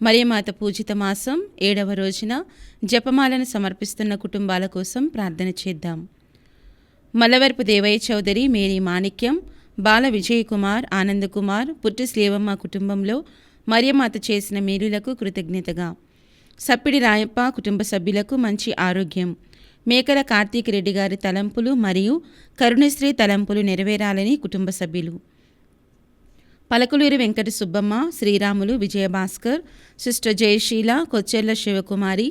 మరియమాత పూజిత మాసం 7వ రోజున జపమాలను సమర్పిస్తున్న కుటుంబాల కోసం ప్రార్థన చేద్దాం. మల్లవరపు దేవయ్య చౌదరి, మేరీ మాణిక్యం, బాల విజయ్ కుమార్, ఆనంద్ కుమార్, పుట్టి శ్రీవమ్మ కుటుంబంలో మరియమాత చేసిన మేలులకు కృతజ్ఞతగా, సప్పిడి రాయప్ప కుటుంబ సభ్యులకు మంచి ఆరోగ్యం, మేకల కార్తీక్ రెడ్డి గారి తలంపులు మరియు కరుణశ్రీ తలంపులు నెరవేరాలని కుటుంబ సభ్యులు, పలకులూరి వెంకట సుబ్బమ్మ, శ్రీరాములు, విజయభాస్కర్, సిస్టర్ జయశీల, కొచ్చెర్ల శివకుమారి,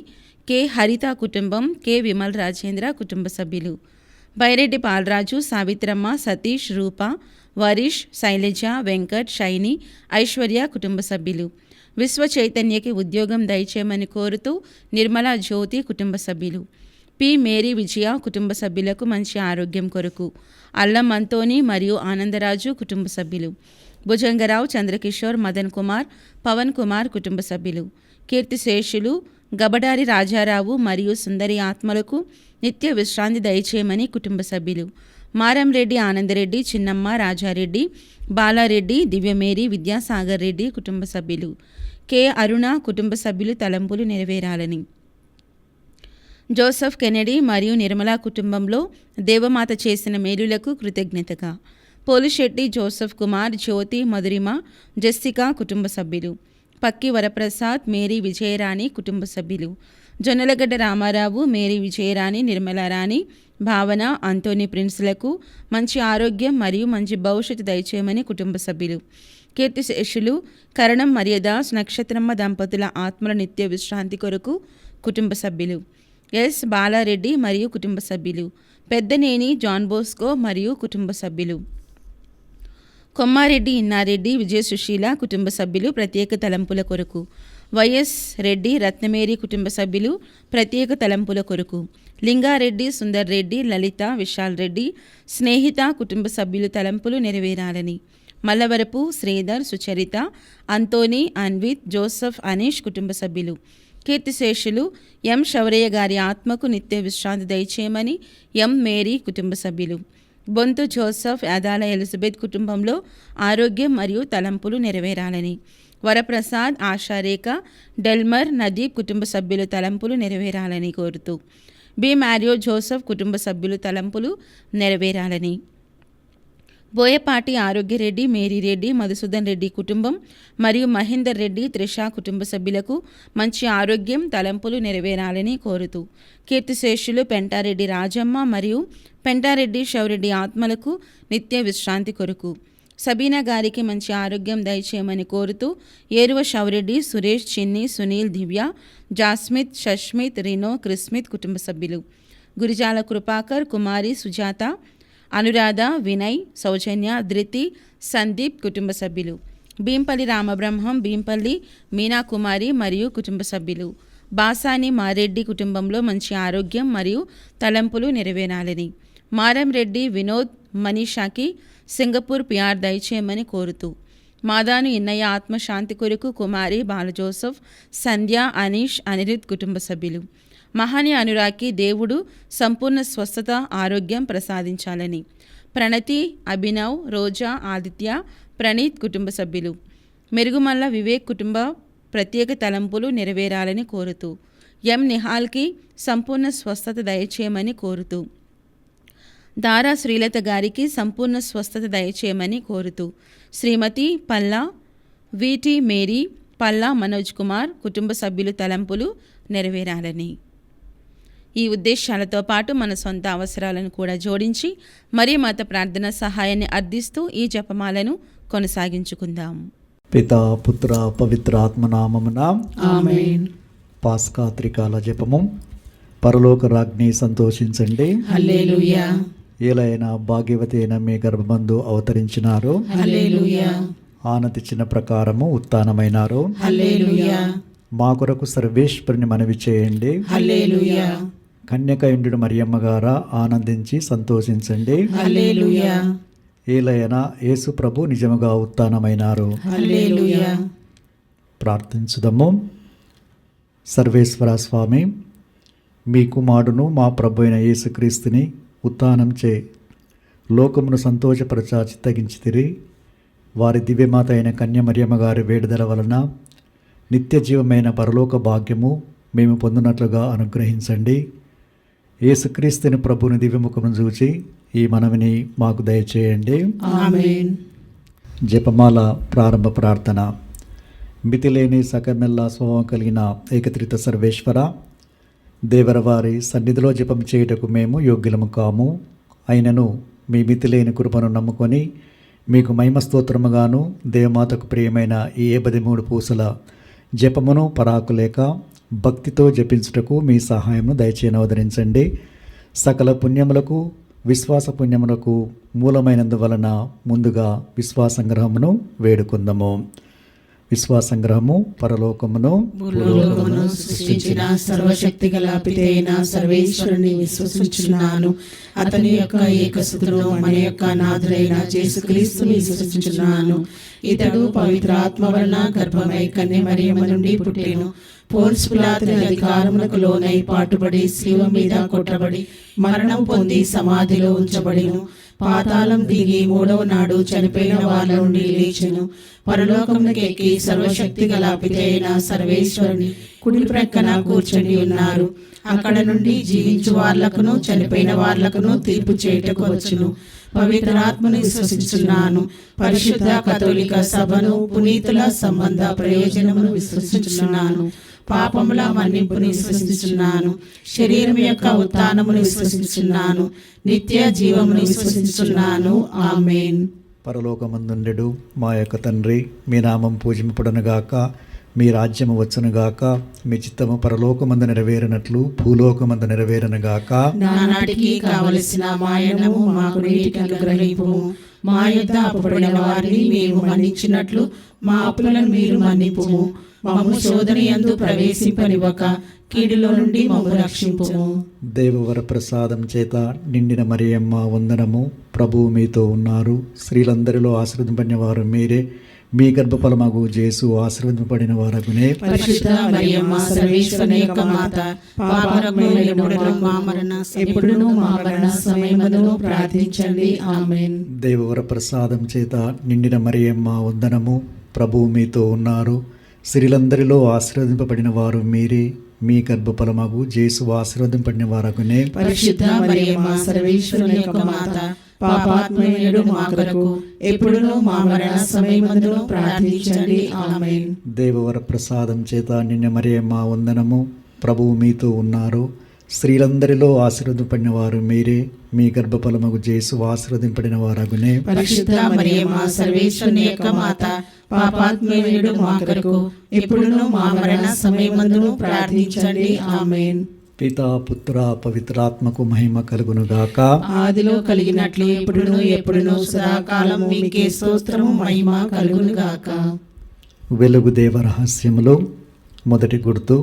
కె హరిత కుటుంబం, కె విమల్ రాజేంద్ర కుటుంబ సభ్యులు, బైరెడ్డి పాలరాజు, సావిత్రమ్మ, సతీష్, రూప, వరీష్, శైలజ, వెంకట్, షైని, ఐశ్వర్య కుటుంబ సభ్యులు, విశ్వ చైతన్యకి ఉద్యోగం దయచేయమని కోరుతూ నిర్మల జ్యోతి కుటుంబ సభ్యులు, పి మేరీ విజయ కుటుంబ సభ్యులకు మంచి ఆరోగ్యం కొరకు, అల్లం అంతోని మరియు ఆనందరాజు కుటుంబ సభ్యులు, భుజంగరావు, చంద్రకిషోర్, మదన్ కుమార్, పవన్ కుమార్ కుటుంబ సభ్యులు, కీర్తిశేషులు గబడారి రాజారావు మరియు సుందరి ఆత్మలకు నిత్య విశ్రాంతి దయచేయమని కుటుంబ సభ్యులు, మారంరెడ్డి, ఆనందరెడ్డి, చిన్నమ్మ, రాజారెడ్డి, బాలారెడ్డి, దివ్యమేరి, విద్యాసాగర్ రెడ్డి కుటుంబ సభ్యులు, కె అరుణ కుటుంబ సభ్యులు తలంపులు నెరవేరాలని, జోసెఫ్ కెనడీ మరియు నిర్మల కుటుంబంలో దేవమాత చేసిన మేలులకు కృతజ్ఞతగా, పోలిశెట్టి జోసెఫ్ కుమార్, జ్యోతి, మధురిమ, జెస్సికా కుటుంబ సభ్యులు, పక్కి వరప్రసాద్, మేరీ విజయరాణి కుటుంబ సభ్యులు, జొన్నలగడ్డ రామారావు, మేరీ విజయరాణి, నిర్మలారాణి, భావన, అంతోని ప్రిన్స్లకు మంచి ఆరోగ్యం మరియు మంచి భవిష్యత్తు దయచేయమని కుటుంబ సభ్యులు, కీర్తిశేషులు కరణం మరియదాస్, నక్షత్రమ్మ దంపతుల ఆత్మల నిత్య విశ్రాంతి కొరకు కుటుంబ సభ్యులు, ఎస్ బాలారెడ్డి మరియు కుటుంబ సభ్యులు, పెద్దనేని జాన్ బోస్కో మరియు కుటుంబ సభ్యులు, కొమ్మారెడ్డి, ఇన్నారెడ్డి, విజయ సుశీల కుటుంబ సభ్యులు ప్రత్యేక తలంపుల కొరకు, వైఎస్ రెడ్డి, రత్నమేరి కుటుంబ సభ్యులు ప్రత్యేక తలంపుల కొరకు, లింగారెడ్డి, సుందర్ రెడ్డి, లలిత, విశాల్ రెడ్డి, స్నేహిత కుటుంబ సభ్యులు తలంపులు నెరవేరాలని, మల్లవరపు శ్రీధర్, సుచరిత, అంతోని, అన్విత్, జోసెఫ్, అనీష్ కుటుంబ సభ్యులు, కీర్తిశేషులు ఎం శౌరయ్య గారి ఆత్మకు నిత్య విశ్రాంతి దయచేయమని ఎం మేరీ కుటుంబ సభ్యులు, బొంతు జోసెఫ్, యాదాల ఎలిజబెత్ కుటుంబంలో ఆరోగ్యం మరియు తలంపులు నెరవేరాలని, వరప్రసాద్, ఆశారేఖ, డెల్మర్, నదీప్ కుటుంబ సభ్యులు తలంపులు నెరవేరాలని కోరుతూ, బి మ్యారియో జోసెఫ్ కుటుంబ సభ్యులు తలంపులు నెరవేరాలని, బోయపాటి ఆరోగ్యరెడ్డి, మేరీరెడ్డి, మధుసూదన్ రెడ్డి కుటుంబం మరియు మహేందర్ రెడ్డి, త్రిష కుటుంబ సభ్యులకు మంచి ఆరోగ్యం తలంపులు నెరవేరాలని కోరుతూ, కీర్తిశేషులు పెంటారెడ్డి రాజమ్మ మరియు పెంటారెడ్డి శౌరెడ్డి ఆత్మలకు నిత్య విశ్రాంతి కొరకు, సబీనా గారికి మంచి ఆరోగ్యం దయచేయమని కోరుతూ, ఏరువ శౌరెడ్డి, సురేష్, చిన్ని, సునీల్, దివ్య, జాస్మిత్, షష్మిత్, రినో, క్రిస్మిత్ కుటుంబ సభ్యులు, గురిజాల కృపాకర్, కుమారి, సుజాత, అనురాధ, వినయ్, సౌజన్య, ధృతి, సందీప్ కుటుంబ సభ్యులు, భీంపల్లి రామబ్రహ్మం, భీంపల్లి మీనాకుమారి మరియు కుటుంబ సభ్యులు, బాసాని మారెడ్డి కుటుంబంలో మంచి ఆరోగ్యం మరియు తలంపులు నెరవేరాలని, మారంరెడ్డి, వినోద్, మనీషాకి సింగపూర్ పిఆర్ దయచేయమని కోరుతూ, మాదాను ఇన్నయ్య ఆత్మశాంతి కొరకు కుమారి, బాలజోసెఫ్, సంధ్య, అనీష్, అనిరుద్ కుటుంబ సభ్యులు, మహాని అనురాకి దేవుడు సంపూర్ణ స్వస్థత ఆరోగ్యం ప్రసాదించాలని, ప్రణతి, అభినవ్, రోజా, ఆదిత్య, ప్రణీత్ కుటుంబ సభ్యులు, మెరుగుమల్ల వివేక్ కుటుంబ ప్రత్యేక తలంపులు నెరవేరాలని కోరుతూ, ఎం నిహాల్కి సంపూర్ణ స్వస్థత దయచేయమని కోరుతూ, దారా శ్రీలత గారికి సంపూర్ణ స్వస్థత దయచేయమని కోరుతూ, శ్రీమతి పల్లా విటి మేరీ, పల్లా మనోజ్ కుమార్ కుటుంబ సభ్యులు తలంపులు నెరవేరాలని. ఈ ఉద్దేశాలతో పాటు మన సొంత అవసరాలను కూడా జోడించి మరియమాత ప్రార్థన సహాయాన్ని అర్థిస్తూ ఈ జపమాలను కొనసాగించుకుందాం. పితా, పుత్ర, పవిత్ర ఆత్మనామమున ఆమేన్. పాస్కా త్రికాల జపము. పరలోక రాజ్ఞి సంతోషించండి, హల్లెలూయా. ఏలైనా భాగ్యవతి అయిన మీ గర్భబంధు అవతరించినారు, హల్లెలూయా. ఆనతిచ్చిన ప్రకారము ఉత్థానమైనారు, హల్లెలూయా. మా కొరకు సర్వేశ్వరుని మనవి చేయండి, హల్లెలూయా. కన్యకయుండు మరియమ్మ గారా ఆనందించి సంతోషించండి, హల్లెలూయా. ఏలైనా యేసు ప్రభు నిజముగా ఉత్థానమైనారు. హల్లెలూయా. ప్రార్థించుదము. సర్వేశ్వర స్వామి, మీ కుమారుడును మా ప్రభు అయిన యేసుక్రీస్తుని ఉత్థానం చే లోకమును సంతోషపరచ చిత్తగించితిరి. వారి దివ్యమాత అయిన కన్య మరియమ్మ గారి వేడుదల వలన నిత్య జీవమైన పరలోక భాగ్యము మేము పొందినట్లుగా అనుగ్రహించండి. యేసుక్రీస్తుని ప్రభుని దివ్యముఖమును చూచి ఈ మనవిని మాకు దయచేయండి. ఆమేన్. జపమాల ప్రారంభ ప్రార్థన. మితిలేని సకమెల్లా స్వభావం కలిగిన ఏకత్రిత సర్వేశ్వర, దేవరవారి సన్నిధిలో జపం చేయుటకు మేము యోగ్యులము కాము. అయినను మీ మితిలేని కృపను నమ్ముకొని మీకు మహిమ స్తోత్రముగాను దేవమాతకు ప్రియమైన ఈ 83 పూసల జపమును పరాకులేక భక్తితో జపించుటకు మీ సహాయమును దయచేయని అవతరించండి. సకల పుణ్యములకు విశ్వాస పుణ్యములకు మూలమైనందువలన ముందుగా విశ్వాసంగ్రహమును వేడుకుందాము. విశ్వాసంగ్రహము. పరలోకమును భూలోకమును సృష్టించిన సర్వశక్తి గల పితైన సర్వేశ్వరుని విశ్వసించున్నాను. అతని యొక్క ఏకసుతుడు మన యొక్క నాథుడైన యేసుక్రీస్తుని విశ్వసించున్నాను. ఇతడు పవిత్రాత్మ వలన గర్భమై కన్య మరియమ్మ నుండి పుట్టెను. పోన్సు పిలాతుని అధికారములకు లోనై పాటుబడి శిలువ మీద కొట్టబడి మరణం పొంది సమాధిలో ఉంచబడిను. పాతాళం దిగి 3వ నాడు చనిపోయిన వాళ్ళ నుండి లేచెను. పరలోకమునకు ఎక్కి సర్వశక్తి గల పితైన సర్వేశ్వరుని కుడి ప్రక్కన కూర్చొని ఉన్నారు. అక్కడ నుండి జీవించు వాళ్లకును చనిపోయిన వాళ్లకును తీర్పు చేయుటకు వచ్చును. పవిత్రాత్మను విశ్వసించున్నాను. పరిశుద్ధ కథోలిక సభను, పునీతుల సంబంధ ప్రయోజనమును విశ్వసించున్నాను. పాపముల మన్నింపును విశ్వసించున్నాను. శరీరం యొక్క ఉత్థానమును విశ్వసించున్నాను. నిత్య జీవమును విశ్వసించున్నాను. ఆమేన్. పరలోకమందుండెడు మా యొక్క తండ్రి, మీ నామం పూజింపబడునుగాక, మీ రాజ్యము వచ్చునుగాక, మీ చిత్తము పరలోకమందు నెరవేరినట్లు భూలోకమందు నెరవేరునుగాక. నానాటికి కావలసిన మాయనము మాకు నేటికి అనుగ్రహింపుము. మా యొద్ద అప్పుబడిన వారిని మేము మన్నించినట్లు మా అప్పులను మీరు మన్నింపుము. మమ్ము శోధనయందు ప్రవేశింపనివ్వక కీడులో నుండి మమ్ము రక్షింపుము. దేవవర ప్రసాదం చేత నిండిన మరియమ్మ వందనము. ప్రభువు మీతో ఉన్నారు. స్త్రీలందరిలో ఆశీర్వదింపబడిన వారు మీరే. మీ గర్భఫలమగు యేసు ఆశీర్వదింపబడిన వారగునే. పరిశుద్ధ మరియమ్మ సర్వేశ్వరుని యొక్క మాత, పాపాత్ములైన ఎప్పుడును మా మరణ సమయమందును ప్రార్థించండి. ఆమేన్. దేవవర ప్రసాదం చేత నిండిన మరియమ్మ వందనము. ప్రభువు మీతో ఉన్నారు. స్త్రీలందరిలో ఆశీర్వదింపబడిన వారు మీరే. మీ గర్భఫలమగు యేసు ఆశీర్వదింపబడిన వారగునే. పరిశుద్ధ మరియమ్మ సర్వేశ్వరుని యొక్క మాత, పాపాత్ములైన మా కొరకు ఎప్పుడును మా మరణ సమయమందును ప్రార్థించండి. ఆమేన్. దేవవర ప్రసాదం చేత నిండిన మరియమ్మ వందనము. ప్రభువు మీతో ఉన్నారు. స్త్రీలందరిలో ఆశీర్వదింపబడిన వారు మీరే. మీ గర్భఫలమగు యేసు ఆశీర్వదింపబడిన వారగునే. పరిశుద్ధ మరియమ్మ సర్వేశ్వరుని యొక్క మాత, పాపాత్ములైన మా కొరకు ఎప్పుడును మా మరణ సమయమందును ప్రార్థించండి. ఆమేన్. పితా పుత్ర పవిత్రాత్మకు మహిమ కలుగునుగాక. ఆదిలో కలిగినట్లు ఎప్పుడును ఎప్పుడును సదాకాలం మీకే స్తోత్రము మహిమ కలుగునుగాక. వెలుగు దేవ రహస్యములో మొదటి గుర్తు,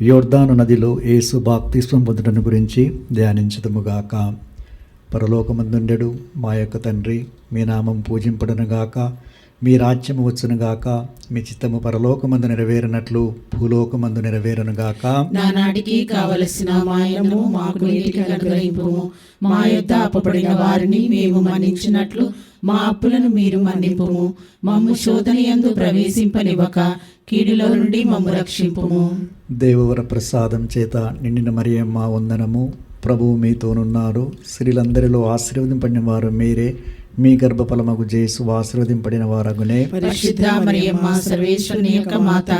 యోర్దాను నదిలో యేసు బాప్తిస్మం పొందడం గురించి ధ్యానించుదుముగాక. పరలోకమందుండెడు మా యొక్క తండ్రి, మీ నామం పూజింపడనుగాక, మీ రాజ్యము వచ్చునుగాక, మీ చిత్తము పరలోకమందు నెరవేరినట్లు భూలోకమందు నెరవేరునుగాక. నానాటికి కావలసిన మాయనము మాకు నేటికి అనుగ్రహింపుము. మా యొద్ద అప్పుబడిన వారిని మేము మన్నించినట్లు మా అప్పులను మీరు మన్నింపుము. మమ్ము శోధనయందు ప్రవేశింపనివ్వక కీడులో నుండి మమ్ము రక్షింపుము. దేవవర ప్రసాదం చేత నిండిన మరియమ్మ వందనము. ప్రభువు మీతోనున్నారు. స్త్రీలందరిలో ఆశీర్వదింపబడిన వారు మీరే. మీ గర్భఫలమగు యేసు ఆశీర్వదింపబడిన వారగునే. పరిశుద్ధ మరియమ్మ సర్వేశ్వరుని యొక్క మాత,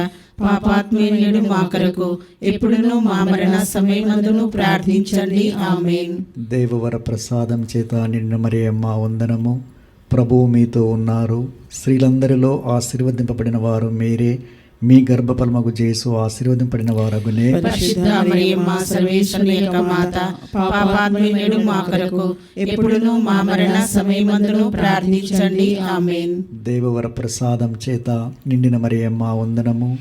పాపాత్ములైన మా కొరకు ఎప్పుడును మా మరణ సమయమందును ప్రార్థించండి. ఆమేన్. దేవవర ప్రసాదం చేత నిండిన మరియమ్మ వందనము. ప్రభువు మీతో ఉన్నారు. స్త్రీలందరిలో ఆశీర్వదింపబడిన వారు మీరే. మీ గర్భఫలమగు యేసు ఆశీర్వదింపబడిన వారగునే. పరిశుద్ధ మరియమ్మ సర్వేశ్వరుని యొక్క మాత, పాపాత్ములైన మా కొరకు ఎప్పుడును మా మరణ సమయమందును ప్రార్థించండి. ఆమేన్. దేవవర ప్రసాదం చేత నిండిన మరియమ్మ వందనము.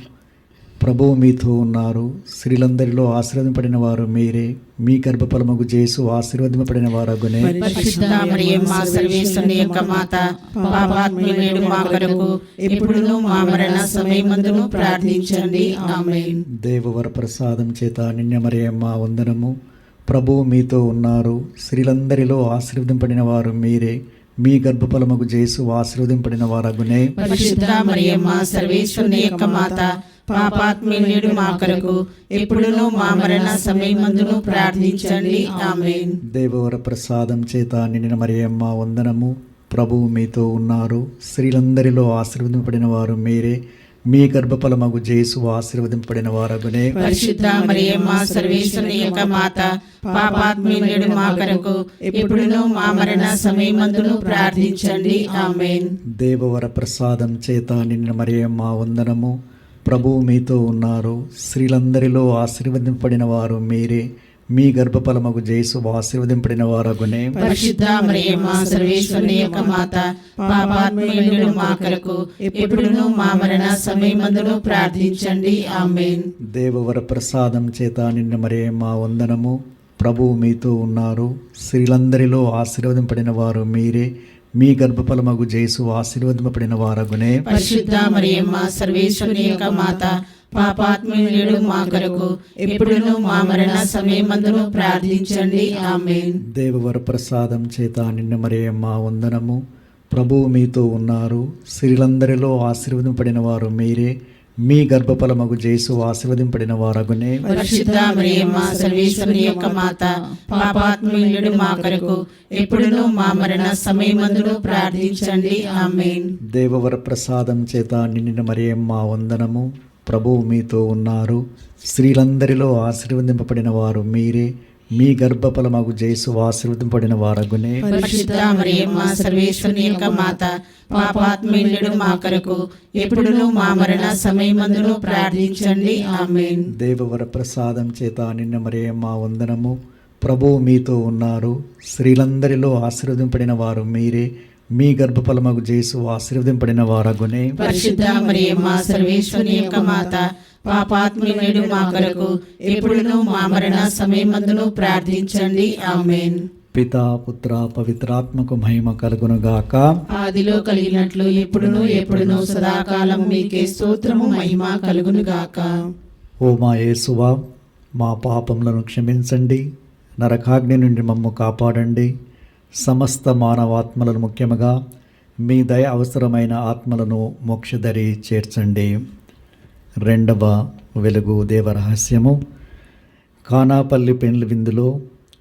ప్రభువు మీతో ఉన్నారు. స్త్రీలందరిలో ఆశీర్వదింపబడిన వారు మీరే. మీ గర్భఫలమగు యేసు ఆశీర్వదింపబడిన వారగునే. పరిశుద్ధ మరియమ్మ సర్వేశ్వరుని యొక్క మాత, పాపాత్ములైన మా కొరకు ఎప్పుడును మా మరణ సమయమందును ప్రార్థించండి. ఆమేన్. దేవవర ప్రసాదం చేత నిండిన మరియమ్మ వందనము. ప్రభువు మీతో ఉన్నారు. స్త్రీలందరిలో ఆశీర్వదింపబడిన వారు మీరే. మీ గర్భఫలమగు జేసు ఆశీర్వదింపబడిన వారగునే. పరిశుద్ధ మరియమ్మ సర్వేశ్వరుని యొక్క మాత, పాపాత్ములైన మా కొరకు ఎప్పుడును మా మరణ సమయమందును ప్రార్థించండి. ఆమేన్. దేవవర ప్రసాదం చేత నిండిన మరియమ్మ వందనము. ప్రభువు మీతో ఉన్నారు. స్త్రీలందరిలో ఆశీర్వదింపబడిన వారు మీరే. మీ గర్భఫలమగు జేసు ఆశీర్వదింపబడిన వారగునే. పరిశుద్ధ మరియమ్మ సర్వేశ్వరుని యొక్క మాత, పాపాత్ములైన మా కొరకు ఎప్పుడును మా మరణ సమయమందును ప్రార్థించండి. ఆమేన్. దేవవర ప్రసాదం చేత నిండిన మరియమ్మ వందనము. ప్రభువు మీతో ఉన్నారు. స్త్రీలందరిలో ఆశీర్వదింపబడిన వారు మీరే. మీ గర్భఫలమగు జేసు ఆశీర్వదింపబడిన వారగునే. పరిశుద్ధ మరియమ్మ సర్వేశ్వరుని యొక్క మాత, పాపాత్ములైన మా కొరకు ఎప్పుడును మా మరణ సమయమందును ప్రార్థించండి. ఆమేన్. దేవవర ప్రసాదం చేత నిండిన మరియమ్మ వందనము. ప్రభువు మీతో ఉన్నారు. స్త్రీలందరిలో ఆశీర్వదింపబడిన వారు మీరే. మీ గర్భఫలమగు జేసు ఆశీర్వదింపబడిన వారగునే. పరిశుద్ధ మరియమ్మ సర్వేశ్వరుని యొక్క మాత, పాపాత్ములైన మా కొరకు ఎప్పుడును మా మరణ సమయమందును ప్రార్థించండి. ఆమేన్. దేవవర ప్రసాదం చేత నిండిన మరియమ్మ వందనము. ప్రభువు మీతో ఉన్నారు. స్త్రీలందరిలో ఆశీర్వదింపబడిన వారు మీరే. మీ గర్భఫలమగు జేసు ఆశీర్వదింపబడిన వారగునే. పరిశుద్ధ మరియమ్మ సర్వేశ్వరుని యొక్క మాత, పాపాత్ములైన మా కొరకు ఎప్పుడును మా మరణ సమయమందును ప్రార్థించండి. ఆమేన్. దేవవర ప్రసాదం చేత నిండిన మరియమ్మ వందనము. ప్రభువు మీతో ఉన్నారు. స్త్రీలందరిలో ఆశీర్వదింపబడిన వారు మీరే. మీ గర్భఫలమగు జేసు ఆశీర్వదింపబడిన వారగునే. పరిశుద్ధ మరియమ్మ సర్వేశ్వరుని యొక్క మాత, పాపాత్ములైన మా కొరకు ఎప్పుడును మా మరణ సమయమందును ప్రార్థించండి. ఆమేన్. దేవవర ప్రసాదం చేత నిండిన మరియమ్మ వందనము. ప్రభువు మీతో ఉన్నారు. స్త్రీలందరిలో ఆశీర్వదింపబడిన వారు మీరే. మీ గర్భఫలమగు జేసు ఆశీర్వదింపబడిన వారగునే. పరిశుద్ధ మరియమ్మ సర్వేశ్వరుని యొక్క మాత, పాపాత్ములైన మా కొరకు ఎప్పుడును మా మరణ సమయమందును ప్రార్థించండి. ఆమేన్. పితా పుత్ర పవిత్రాత్మకు మహిమ కలుగునుగాక. ఆదిలో కలిగినట్లు ఎప్పుడును ఎప్పుడును సదాకాలం మీకే స్తోత్రము మహిమ కలుగును గాక. ఓ మా యేసువా, మా పాపములను క్షమించండి. నరకాగ్ని నుండి మమ్ము కాపాడండి. సమస్త మానవాత్మలను, ముఖ్యముగా మీ దయ అవసరమైన ఆత్మలను మోక్షదరి చేర్చండి. రెండవ వెలుగు దేవరహస్యము. కానాపల్లి పెండ్లి విందులో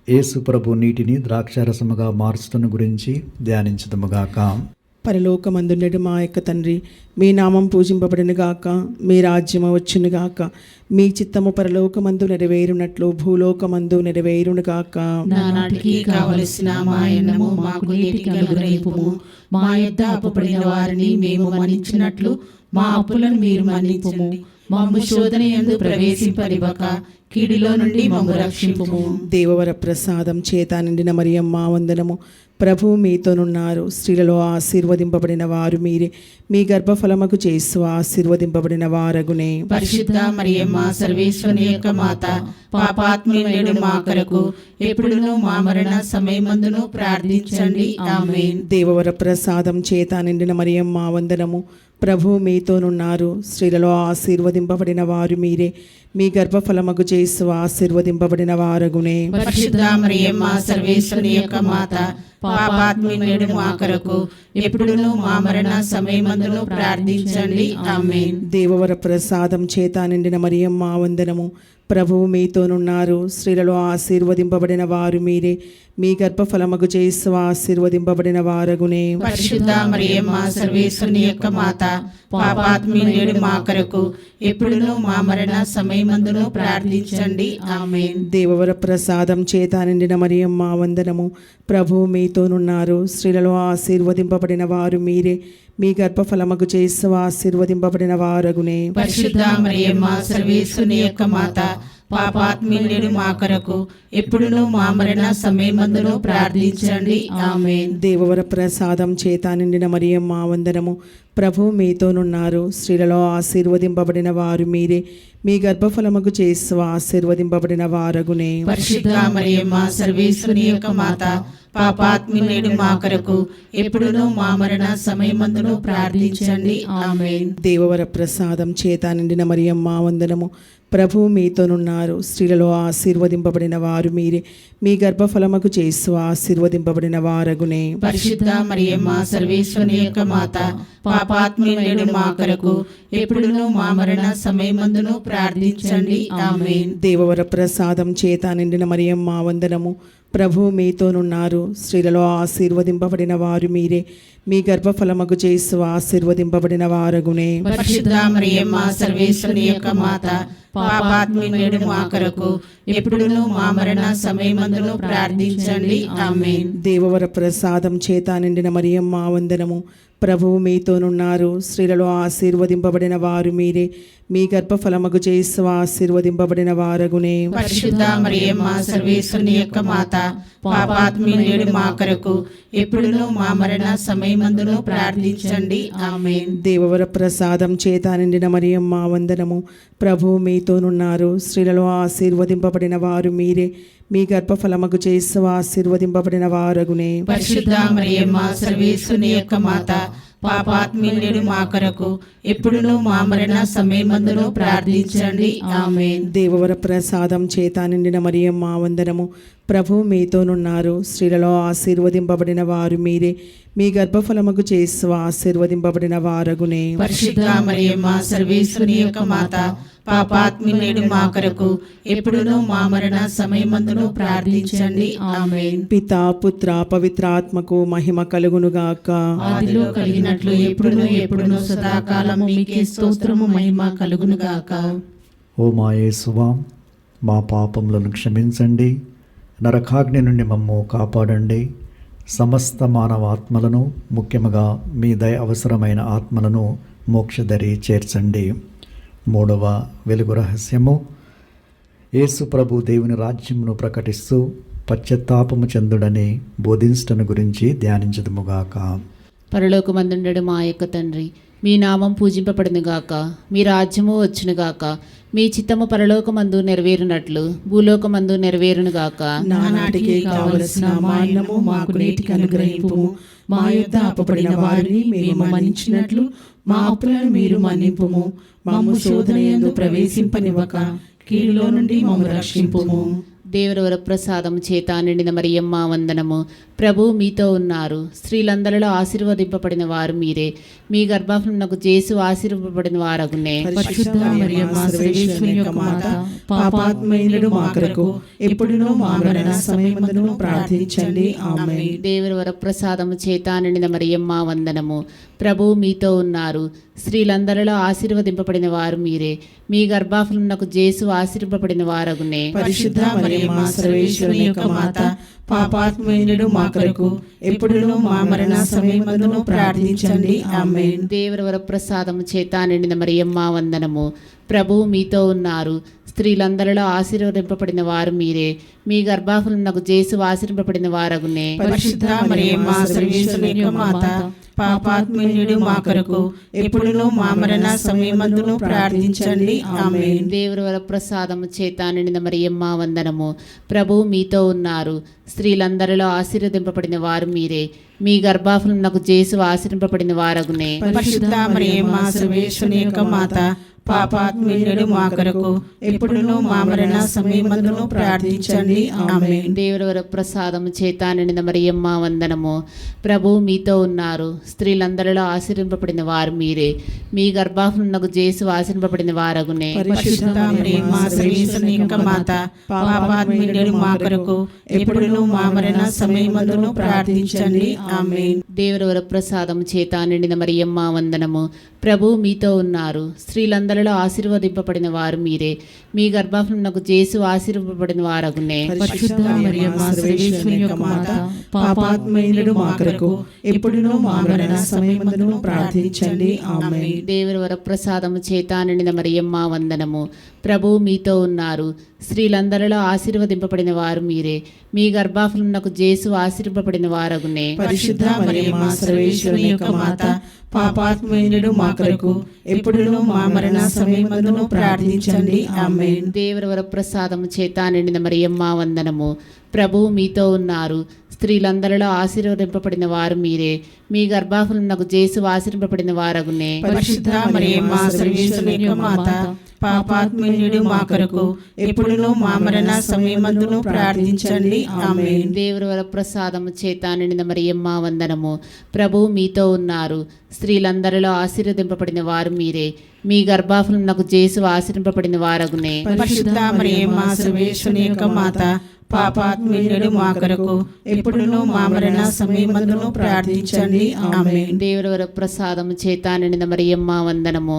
యేసు ప్రభు నీటిని ద్రాక్షారసముగా మార్చుతున్న గురించి ధ్యానించుదుముగాక. పరలోకమందుండెడు మా యొక్క తండ్రి, మీ నామం పూజింపబడిన గాక, మీ రాజ్యము వచ్చును గాక, మీ చిత్తము పరలోకమందు నెరవేరునట్లు భూలోకమందు నెరవేరును గాక. నానాటికి కావలసిన మా అన్నము మాకు నేటికి అనుగ్రహింపుము. మా యొద్ద అప్పుపడిన వారిని మేము మన్నించినట్లు మా అప్పులను మీరు మన్నించుము. మమ్ము శోధన యందు ప్రవేశింపనివ్వక కీడిలో నుండి మమ్ము రక్షింపుము. దేవవర ప్రసాదం చేత నిండిన మరియమ్మ వందనము. ప్రభువు మీతోనున్నారు. స్త్రీలలో ఆశీర్వదింపబడిన వారు మీరే. మీ గర్భఫలముకు జేసు ఆశీర్వదింపబడిన వారగునే. పరిశుద్ధ మరియమ్మ సర్వేశ్వరుని యొక్క మాత, పాపాత్ములైన మా కొరకు ఎప్పుడును మా మరణ సమయమందును ప్రార్థించండి. ఆమేన్. దేవవర ప్రసాదం చేత నిండిన మరియమ్మ వందనము. ప్రభువు మీతోనున్నారు. స్త్రీలలో ఆశీర్వదింపబడిన వారు మీరే. మీ గర్భఫలముకు జేసు ఆశీర్వదింపబడిన వారగునే. పరిశుద్ధ మరియమ్మ సర్వేశ్వరుని యొక్క మాత, పాపాత్ములైన మా కొరకు ఎప్పుడును మా మరణ సమయమందును ప్రార్థించండి. ఆమేన్. దేవవర ప్రసాదం చేత నిండిన మరియమ్మ వందనము. ప్రభువు మీతోనున్నారు. స్త్రీలలో ఆశీర్వదింపబడిన వారు మీరే. మీ గర్భఫలముకు జేసు ఆశీర్వదింపబడిన వారగునే. పరిశుద్ధ మరియమ్మ సర్వేశ్వరుని యొక్క మాత, పాపాత్ములైన మా కొరకు ఎప్పుడును మా మరణ సమయమందును ప్రార్థించండి. ఆమేన్. దేవవర ప్రసాదం చేత నిండిన మరియమ్మ వందనము. ప్రభువు మీతోనున్నారు. స్త్రీలలో ఆశీర్వదింపబడిన వారు మీరే. మీ గర్భఫలముకు జేసు ఆశీర్వదింపబడిన వారగునే. పరిశుద్ధ మరియమ్మ సర్వేశ్వరుని యొక్క మాత, పాపాత్ములైన మా కొరకు ఎప్పుడును మా మరణ సమయమందును ప్రార్థించండి. ఆమేన్. దేవవర ప్రసాదం చేత నిండిన మరియమ్మ వందనము. ప్రభువు మీతోనున్నారు. స్త్రీలలో ఆశీర్వదింపబడిన వారు మీరే. మీ గర్భఫలముకు జేసు ఆశీర్వదింపబడిన వారగునే. పరిశుద్ధ మరియమ్మ సర్వేశ్వరుని యొక్క మాత, పాపాత్ములైన మా కొరకు ఎప్పుడును మా మరణ సమయమందును ప్రార్థించండి. ఆమేన్. దేవవర ప్రసాదం చేత నిండిన మరియమ్మ వందనము. ప్రభు మీతోనున్నారు. స్త్రీలలో ఆశీర్వదింపబడిన వారు మీరే. మీ గర్భఫలముకు చేసు ఆశీర్వదింపబడిన వారగునే. పరిశుద్ధ మరియమ్మ సర్వేశ్వరుని యొక్క మాత, పాపాత్ములైన మా కొరకు ఎప్పుడును మా మరణ సమయమందును ప్రార్థించండి. ఆమేన్. దేవవర ప్రసాదం చేత నిండిన మరియమ్మ వందనము. ప్రభు మీతోనున్నారు. స్త్రీలలో ఆశీర్వదింపబడిన వారు మీరే. మీ గర్భఫలముకు చేసు ఆశీర్వదింపబడిన వారగునే. పరిశుద్ధ మరియమ్మ సర్వేశ్వరుని యొక్క మాత, పాపాత్ములైన మా కొరకు ఎప్పుడును మా మరణ సమయమందును ప్రార్థించండి. ఆమేన్. దేవవర ప్రసాదం చేత నిండిన మరియమ్మ వందనము. ప్రభువు మీతోనున్నారు. స్త్రీలలో ఆశీర్వదింపబడిన వారు మీరే. మీ గర్భఫలముకు చేసు ఆశీర్వదింపబడిన వారగునే. పరిశుద్ధ మరియమ్మ సర్వేశ్వరుని యొక్క మాత, పాపాత్ములైన మా కొరకు ఎప్పుడును మా మరణ సమయమందును ప్రార్థించండి. ఆమేన్. దేవవర ప్రసాదం చేత నిండిన మరియమ్మ వందనము. ప్రభువు మీతోనున్నారు. స్త్రీలలో ఆశీర్వదింపబడిన వారు మీరే. మీ గర్భఫలముకు చేసు ఆశీర్వదింపబడిన వారగునే. పరిశుద్ధ మరియమ్మ సర్వేశ్వరుని యొక్క మాత, పాపాత్ములైన మా కొరకు ఎప్పుడును మా మరణ సమయమందును ప్రార్థించండి. ఆమేన్. దేవవర ప్రసాదం చేత నిండిన మరియమ్మ వందనము. ప్రభు మీతోనున్నారు. స్త్రీలలో ఆశీర్వదింపబడిన వారు మీరే. మీ గర్భఫలముకు చేసు ఆశీర్వదింపబడిన వారగునే. పరిశుద్ధ మరియమ్మ సర్వేశ్వరుని యొక్క మాత, పాపాత్ములైన మా కొరకు ఎప్పుడును మా మరణ సమయమందును ప్రార్థించండి. ఆమేన్. పితా పుత్ర పవిత్రాత్మకు మహిమ కలుగునుగాక. ఆదిలో కలిగినట్లు ఎప్పుడును సదాకాలం మీకే స్తోత్రము మహిమ కలుగును గాక. ఓ మా యేసువా, మా పాపములను క్షమించండి, నరకాగ్ని నుండి మమ్ము కాపాడండి, సమస్త మానవాత్మలను, ముఖ్యముగా మీ దయ అవసరమైన ఆత్మలను మోక్షదరి చేర్చండి. మూడవ వెలుగు రహస్యము. యేసు ప్రభు దేవుని రాజ్యమును ప్రకటిస్తూ పశ్చాత్తాపము చెందుడని బోధించటను గురించి ధ్యానించదుముగాక. పరలోకమందుండడు మా యొక్క తండ్రి, మీ నామం పూజింపబడునుగాక, మీ రాజ్యము వచ్చునుగాక, మీ చిత్తము పరలోకమందు నెరవేరునట్లు భూలోకమందు నెరవేరునుగాక. నానాటికి కావలసిన మా అన్నము మాకు నేటికి అనుగ్రహింపుము. మా యొద్ద అప్పబడిన వారిని మేము మన్నించినట్లు మా అప్పులను మీరు మన్నింపుము. మమ్ము శోధనయందు ప్రవేశింపనివ్వక కీడులో నుండి మమ్ము రక్షింపుము. దేవరవర ప్రసాదం చేత నిండిన మరియమ్మ వందనము. ప్రభు మీతో ఉన్నారు. స్త్రీలందరిలో ఆశీర్వదింపబడిన వారు మీరే. మీ గర్భఫలమునకు చేసు ఆశీర్వదింపబడిన వారగునే. పరిశుద్ధ మరియమ్మ సర్వేశ్వరుని యొక్క మాత, పాపాత్ములైన మా కొరకు ఎప్పుడును మా మరణ సమయమందును ప్రార్థించండి. ఆమేన్. దేవరవర ప్రసాదము చేత నిండిన మరియమ్మ వందనము. ప్రభు మీతో ఉన్నారు. స్త్రీలందరిలో ఆశీర్వదింపబడిన వారు మీరే. మీ గర్భఫలమునకు చేసు ఆశీర్వదింపబడిన వారగునే. పరిశుద్ధ మరియమ్మ సర్వేశ్వరుని యొక్క మాత, పాపాత్ములైన మా కొరకు ఎప్పుడును మా మరణ సమయమందును ప్రార్థించండి. ఆమేన్. దేవరవర ప్రసాదము చేత నిండిన మరియమ్మ వందనము. ప్రభువు మీతో ఉన్నారు. స్త్రీలందరిలో ఆశీర్వదింపబడిన వారు మీరే. మీ గర్భఫలమునకు చేసు ఆశీర్వదింపబడిన వారగునే. పరిశుద్ధ మరియమ్మ సర్వేశ్వరుని యొక్క మాత, పాపాత్ములైన మా కొరకు ఎప్పుడును మా మరణ సమయమందును ప్రార్థించండి. ఆమేన్. దేవరవర ప్రసాదము చేత నిండిన మరియమ్మ వందనము. ప్రభువు మీతో ఉన్నారు. స్త్రీలందరిలో ఆశీర్వదింపబడిన వారు మీరే. మీ గర్భఫలమునకు చేసు ఆశీర్వదింపబడిన వారగునే. పరిశుద్ధ మరియమ్మ సర్వేశ్వరుని యొక్క మాత, పాపాత్ములైన మా కొరకు ఎప్పుడును మా మరణ సమయమందును ప్రార్థించండి. ఆమేన్. దేవరవర ప్రసాదము చేత నిండిన మరియమ్మ వందనము. ప్రభువు మీతో ఉన్నారు. స్త్రీలందరిలో ఆశీర్వదింపబడిన వారు మీరే. మీ గర్భఫలమునకు చేసు ఆశీర్వదింపబడిన వారగునే. పరిశుద్ధ మరియమ్మ సర్వేశ్వరుని యొక్క మాత, పాపాత్ములైన మా కొరకు ఎప్పుడును మా మరణ సమయమందును ప్రార్థించండి. ఆమేన్. దేవరవర ప్రసాదము చేత నిండిన మరియమ్మ వందనము. ప్రభువు మీతో ఉన్నారు. స్త్రీలందరిలో ఆశీర్వదింపబడిన వారు మీరే. మీ గర్భఫలమునకు చేసు ఆశీర్వదింపబడిన వారగునే. పరిశుద్ధ మరియమ్మ సర్వేశ్వరుని యొక్క మాత, పాపాత్ములైన మా కొరకు ఎప్పుడును మా మరణ సమయమందును ప్రార్థించండి. ఆమేన్. దేవరవర ప్రసాదము చేత నిండిన మరియమ్మ వందనము. ప్రభువు మీతో ఉన్నారు. స్త్రీలందరిలో ఆశీర్వదింపబడిన వారు మీరే. మీ గర్భఫలమునకు చేసు ఆశీర్వదింపబడిన వారగునే. పరిశుద్ధ మరియమ్మ సర్వేశ్వరుని యొక్క మాత, పాపాత్ములైన మా కొరకు ఎప్పుడును మా మరణ సమయమందును ప్రార్థించండి. ఆమేన్. దేవరవర ప్రసాదము చేత నిండిన మరియమ్మ వందనము. ప్రభువు మీతో ఉన్నారు. స్త్రీలందరిలో ఆశీర్వదింపబడిన వారు మీరే, మీ గర్భఫలమునకు జేసు ఆశీర్వదింపబడిన వారగునే. పరిశుద్ధ మరియమ్మ సర్వేశ్వరుని యొక్క మాత, పాపాత్ముడు మా కొరకు ఎప్పుడును మా మరణ సమయమందును ప్రార్థించండి. ఆమేన్. దేవుని వర ప్రసాదము చేత నిండిన మరియమ్మ వందనము. ప్రభువు మీతో ఉన్నారు. స్త్రీలందరిలో ఆశీర్వదింపబడిన వారు మీరే, మీ గర్భఫలమునకు జేసు ఆశీర్వదింపబడిన వారగునే. పరిశుద్ధ మరియమ్మ సర్వేశ్వరుని యొక్క మాత, పాపాత్ముడు మా కొరకు ఎప్పుడును మా మరణ సమయమందును ప్రార్థించండి. ఆమేన్. దేవుని వర ప్రసాదము చేత నిండిన మరియమ్మ వందనము.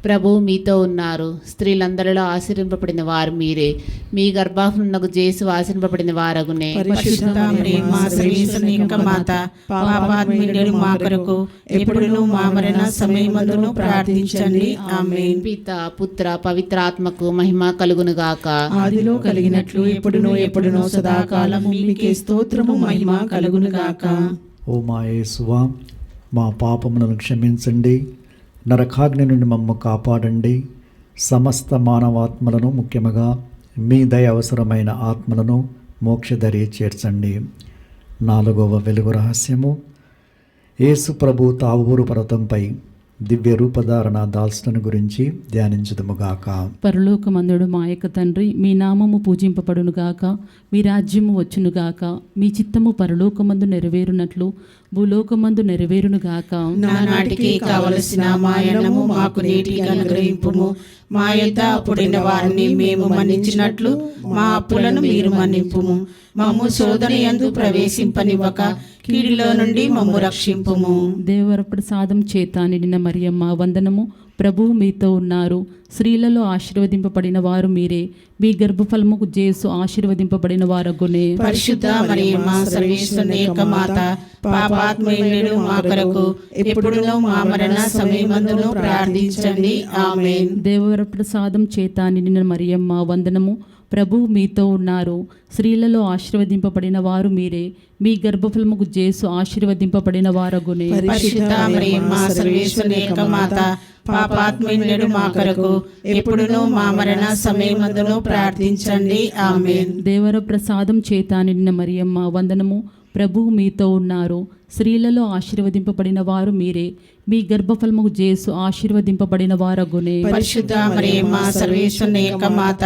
ప్రభువు మీతో ఉన్నారు. స్త్రీలందరిలో ఆశీర్వదింపబడిన వారు మీరే, మీ గర్భఫలమునకు జేసు ఆశీర్వదింపబడిన వారగునే. పరిశుద్ధ మరియమ్మ సర్వేశ్వరుని యొక్క మాత, పాపాత్ముడు మా కొరకు ఎప్పుడును మా మరణ సమయమందును ప్రార్థించండి. ఆమేన్. పిత పుత్ర పవిత్రాత్మకు మహిమ కలుగును గాక. ఆదిలో కలిగినట్లు ఎప్పుడును ఎప్పుడును సదాకాలం మీకే స్తోత్రము మహిమ కలుగును గాక. ఓ మా యేసువా, మా పాపములను క్షమించండి, నరకాగ్ని నుండి మమ్ము కాపాడండి, సమస్త మానవాత్మలను ముఖ్యముగా మీ దయ అవసరమైన ఆత్మలను మోక్షదరి చేర్చండి. 4వ వెలుగు రహస్యము. యేసు ప్రభు తావూరు పర్వతంపై దివ్య రూపధారణ దాల్చడం గురించి ధ్యానించుదుముగాక. పరలోకమందుడు మా యొక్క తండ్రి, మీ నామము పూజింపబడునుగాక, మీ రాజ్యము వచ్చునుగాక, మీ చిత్తము పరలోకమందు నెరవేరునట్లు భూలోకమందు నెరవేరునుగాక. నానాటికి కావలసిన మాయనము మాకు నేటికి అనుగ్రహింపుము. మా యొద్ద అప్పుడైన వారిని మేము మన్నించినట్లు మా అప్పులను మీరు మన్నింపుము. మమ్ము శోధన యందు ప్రవేశింపనివ్వక కీడులో నుండి మమ్ము రక్షింపుము. దేవర ప్రసాదం చేత నిండిన మరియమ్మ వందనము. ప్రభువు మీతో ఉన్నారు. స్త్రీలలో ఆశీర్వదింపబడిన వారు మీరే, మీ గర్భఫలముకు జేసు ఆశీర్వదింపబడిన వారగునే. పరిశుద్ధ మరియమ్మ సర్వేశ్వరుని యొక్క మాత, పాపాత్ముడు మా కొరకు ఎప్పుడును మా మరణ సమయమందును ప్రార్థించండి. ఆమేన్. దేవర ప్రసాదం చేత నిండిన మరియమ్మ వందనము. ప్రభువు మీతో ఉన్నారు. స్త్రీలలో ఆశీర్వదింపబడిన వారు మీరే, మీ గర్భఫలముకు జేసు ఆశీర్వదింపబడిన వారగునే. పరిశుద్ధ మరియమ్మ సర్వేశ్వరుని యొక్క మాత, పాపాత్ముడు మా కొరకు ఎప్పుడును మా మరణ సమయమందును ప్రార్థించండి. ఆమేన్. దేవర ప్రసాదం చేత నిండిన మరియమ్మ వందనము. ప్రభువు మీతో ఉన్నారు. స్త్రీలలో ఆశీర్వదింపబడిన వారు మీరే, మీ గర్భఫలముకు జేసు ఆశీర్వదింపబడిన వారగునే. పరిశుద్ధ మరియమ్మ సర్వేశ్వరుని యొక్క మాత,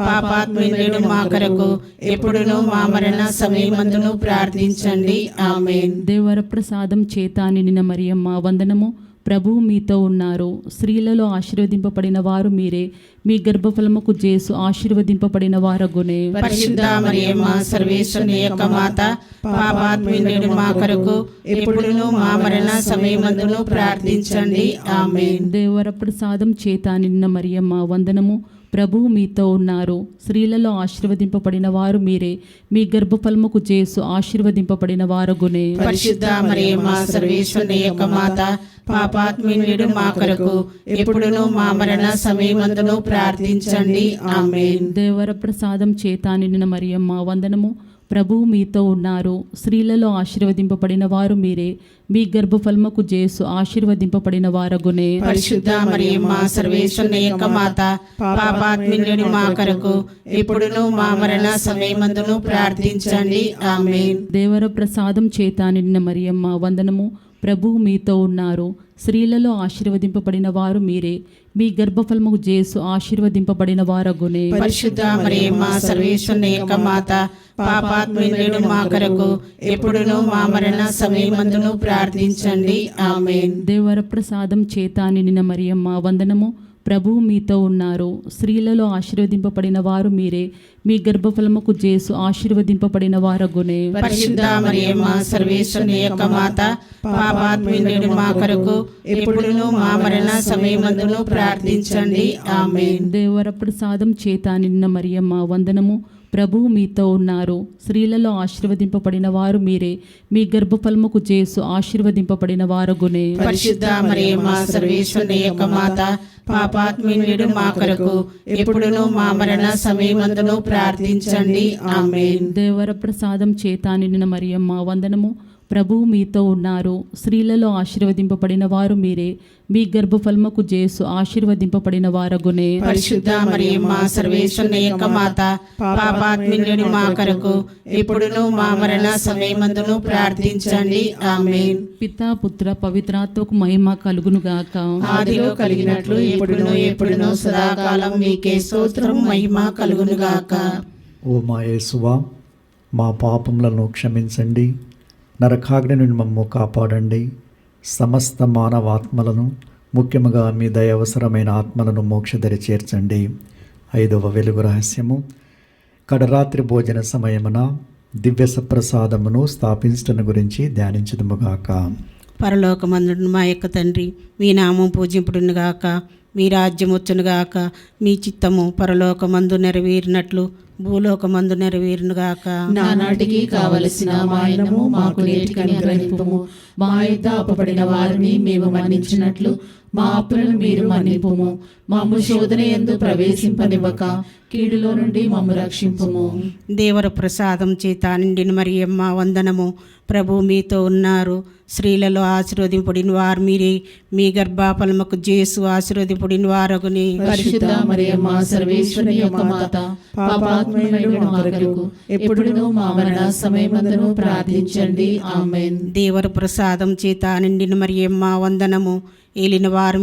పాపాత్ముడు మా కొరకు ఎప్పుడును మా మరణ సమయమందును ప్రార్థించండి. ఆమేన్. దేవర ప్రసాదం చేత నిండిన మరియమ్మ వందనము. ప్రభువు మీతో ఉన్నారు. స్త్రీలలో ఆశీర్వదింపబడిన వారు మీరే, మీ గర్భఫలముకు జేసు ఆశీర్వదింపబడిన వారగునే. పరిశుద్ధ మరియమ్మ సర్వేశ్వరుని యొక్క మాత, పాపాత్ముడు మా కొరకు ఎప్పుడును మా మరణ సమయమందును ప్రార్థించండి. ఆమేన్. దేవర ప్రసాదం చేత నిండిన మరియమ్మ వందనము. ప్రభువు మీతో ఉన్నారు. స్త్రీలలో ఆశీర్వదింపబడిన వారు మీరే, మీ గర్భఫలముకు జేసు ఆశీర్వదింపబడిన వారగునే. పరిశుద్ధ మరియమ్మ సర్వేశ్వరుని యొక్క మాత, పాపాత్ముడు మా కొరకు ఎప్పుడును మా మరణ సమయమందును ప్రార్థించండి. ఆమేన్. దేవర ప్రసాదం చేత నిండిన మరియమ్మ వందనము. ప్రభువు మీతో ఉన్నారు. స్త్రీలలో ఆశీర్వదింపబడిన వారు మీరే, మీ గర్భఫలముకు జేసు ఆశీర్వదింపబడిన వారగునే. పరిశుద్ధ మరియమ్మ సర్వేశ్వరుని యొక్క మాత, పాపాత్ముడు మా కొరకు ఎప్పుడును మా మరణ సమయమందును ప్రార్థించండి. ఆమేన్. దేవర ప్రసాదం చేత నిండిన మరియమ్మ వందనము. ప్రభువు మీతో ఉన్నారు. స్త్రీలలో ఆశీర్వదింపబడిన వారు మీరే, మీ గర్భఫలముకు జేసు ఆశీర్వదింపబడిన వారగునే. పరిశుద్ధ మరియమ్మ సర్వేశ్వరుని యొక్క మాత, పాపాత్ముడు మా కొరకు ఎప్పుడును మా మరణ సమయమందును ప్రార్థించండి. ఆమేన్. దేవర ప్రసాదం చేత నిండిన మరియమ్మ వందనము. ప్రభువు మీతో ఉన్నారు. స్త్రీలలో ఆశీర్వదింపబడిన వారు మీరే, మీ గర్భఫలముకు జేసు ఆశీర్వదింపబడిన వారగునే. పరిశుద్ధ మరియమ్మ సర్వేశ్వరుని యొక్క మాత, పాపాత్ముడు మా కొరకు ఎప్పుడును మా మరణ సమయమందును ప్రార్థించండి. ఆమేన్. దేవర ప్రసాదం చేత నిండిన మరియమ్మ వందనము. ప్రభువు మీతో ఉన్నారు. స్త్రీలలో ఆశీర్వదింపబడిన వారు మీరే, మీ గర్భఫలముకు జేసు ఆశీర్వదింపబడిన వారగునే. పరిశుద్ధ మరియమ్మ సర్వేశ్వరుని యొక్క మాత, పాపాత్ముడు మా కొరకు ఎప్పుడును మా మరణ సమయమందును ప్రార్థించండి. ఆమేన్. దేవర ప్రసాదం చేత నిండిన మరియమ్మ వందనము. ప్రభువు మీతో ఉన్నారు. స్త్రీలలో ఆశీర్వదింపబడిన వారు మీరే. మీ గర్భఫలముకు జేసు ఆశీర్వదింపబడిన వారగునే. పరిశుద్ధ మరియమ్మ సర్వేశ్వరుని యొక్క మాత, పాపాత్ముని మా కొరకు ఇప్పుడును మా మరణ సమయమందును ప్రార్థించండి. ఆమేన్. పితా పుత్ర పవిత్రాత్మకు మహిమ కలుగునుగాక. ఆదిలో కలిగినట్లు ఇప్పుడును ఎప్పుడును సదాకాలం మీకే స్తోత్రం మహిమ కలుగునుగాక. ఓ మా యేసువా, మా పాపములను క్షమించండి, నరకాగ్ని నుండి మమ్ము కాపాడండి, సమస్త మానవాత్మలను ముఖ్యముగా మీ దయ అవసరమైన ఆత్మలను మోక్షదరి చేర్చండి. 5వ వెలుగు రహస్యము, కడరాత్రి భోజన సమయమున దివ్య సప్రసాదమును స్థాపించటం గురించి ధ్యానించుదుముగాక. పరలోకమందున మా యొక్క తండ్రి, మీ నామం పూజింపుడునుగాక, మీ రాజ్యం వచ్చునుగాక, మీ చిత్తము పరలోకమందు నెరవేరినట్లు భూలోకమందు నెరవేరునుగాక. నానాటికి కావలసిన మాయనము మాకు నేటికి అనుగ్రహింపుము. మా యొద్ద అప్పబడిన వారిని మేము మన్నించినట్లు మా అప్పులను మీరు మన్నింపుము. మమ్ము శోధన యందు ప్రవేశింపనివ్వక కీడులో నుండి మమ్ము రక్షింపుము. దేవర ప్రసాదం చేత నిండిన మరియమ్మ వందనము. ప్రభు మీతో ఉన్నారు. స్త్రీలలో ఆశీర్వదింపబడిన వారు మీరే. మీ గర్భఫలముకు జేసు ఆశీర్వదింపబడిన వారగుని. పరిశుద్ధ మరియమ్మ సర్వేశ్వరుని యొక్క మాత, పాపాత్ములైన మా కొరకు ఎప్పుడును మా మరణ సమయమందును ప్రార్థించండి. ఆమేన్. దేవర ప్రసాదం చేత నిండిన మరియమ్మ వందనము. ఏలిన వారు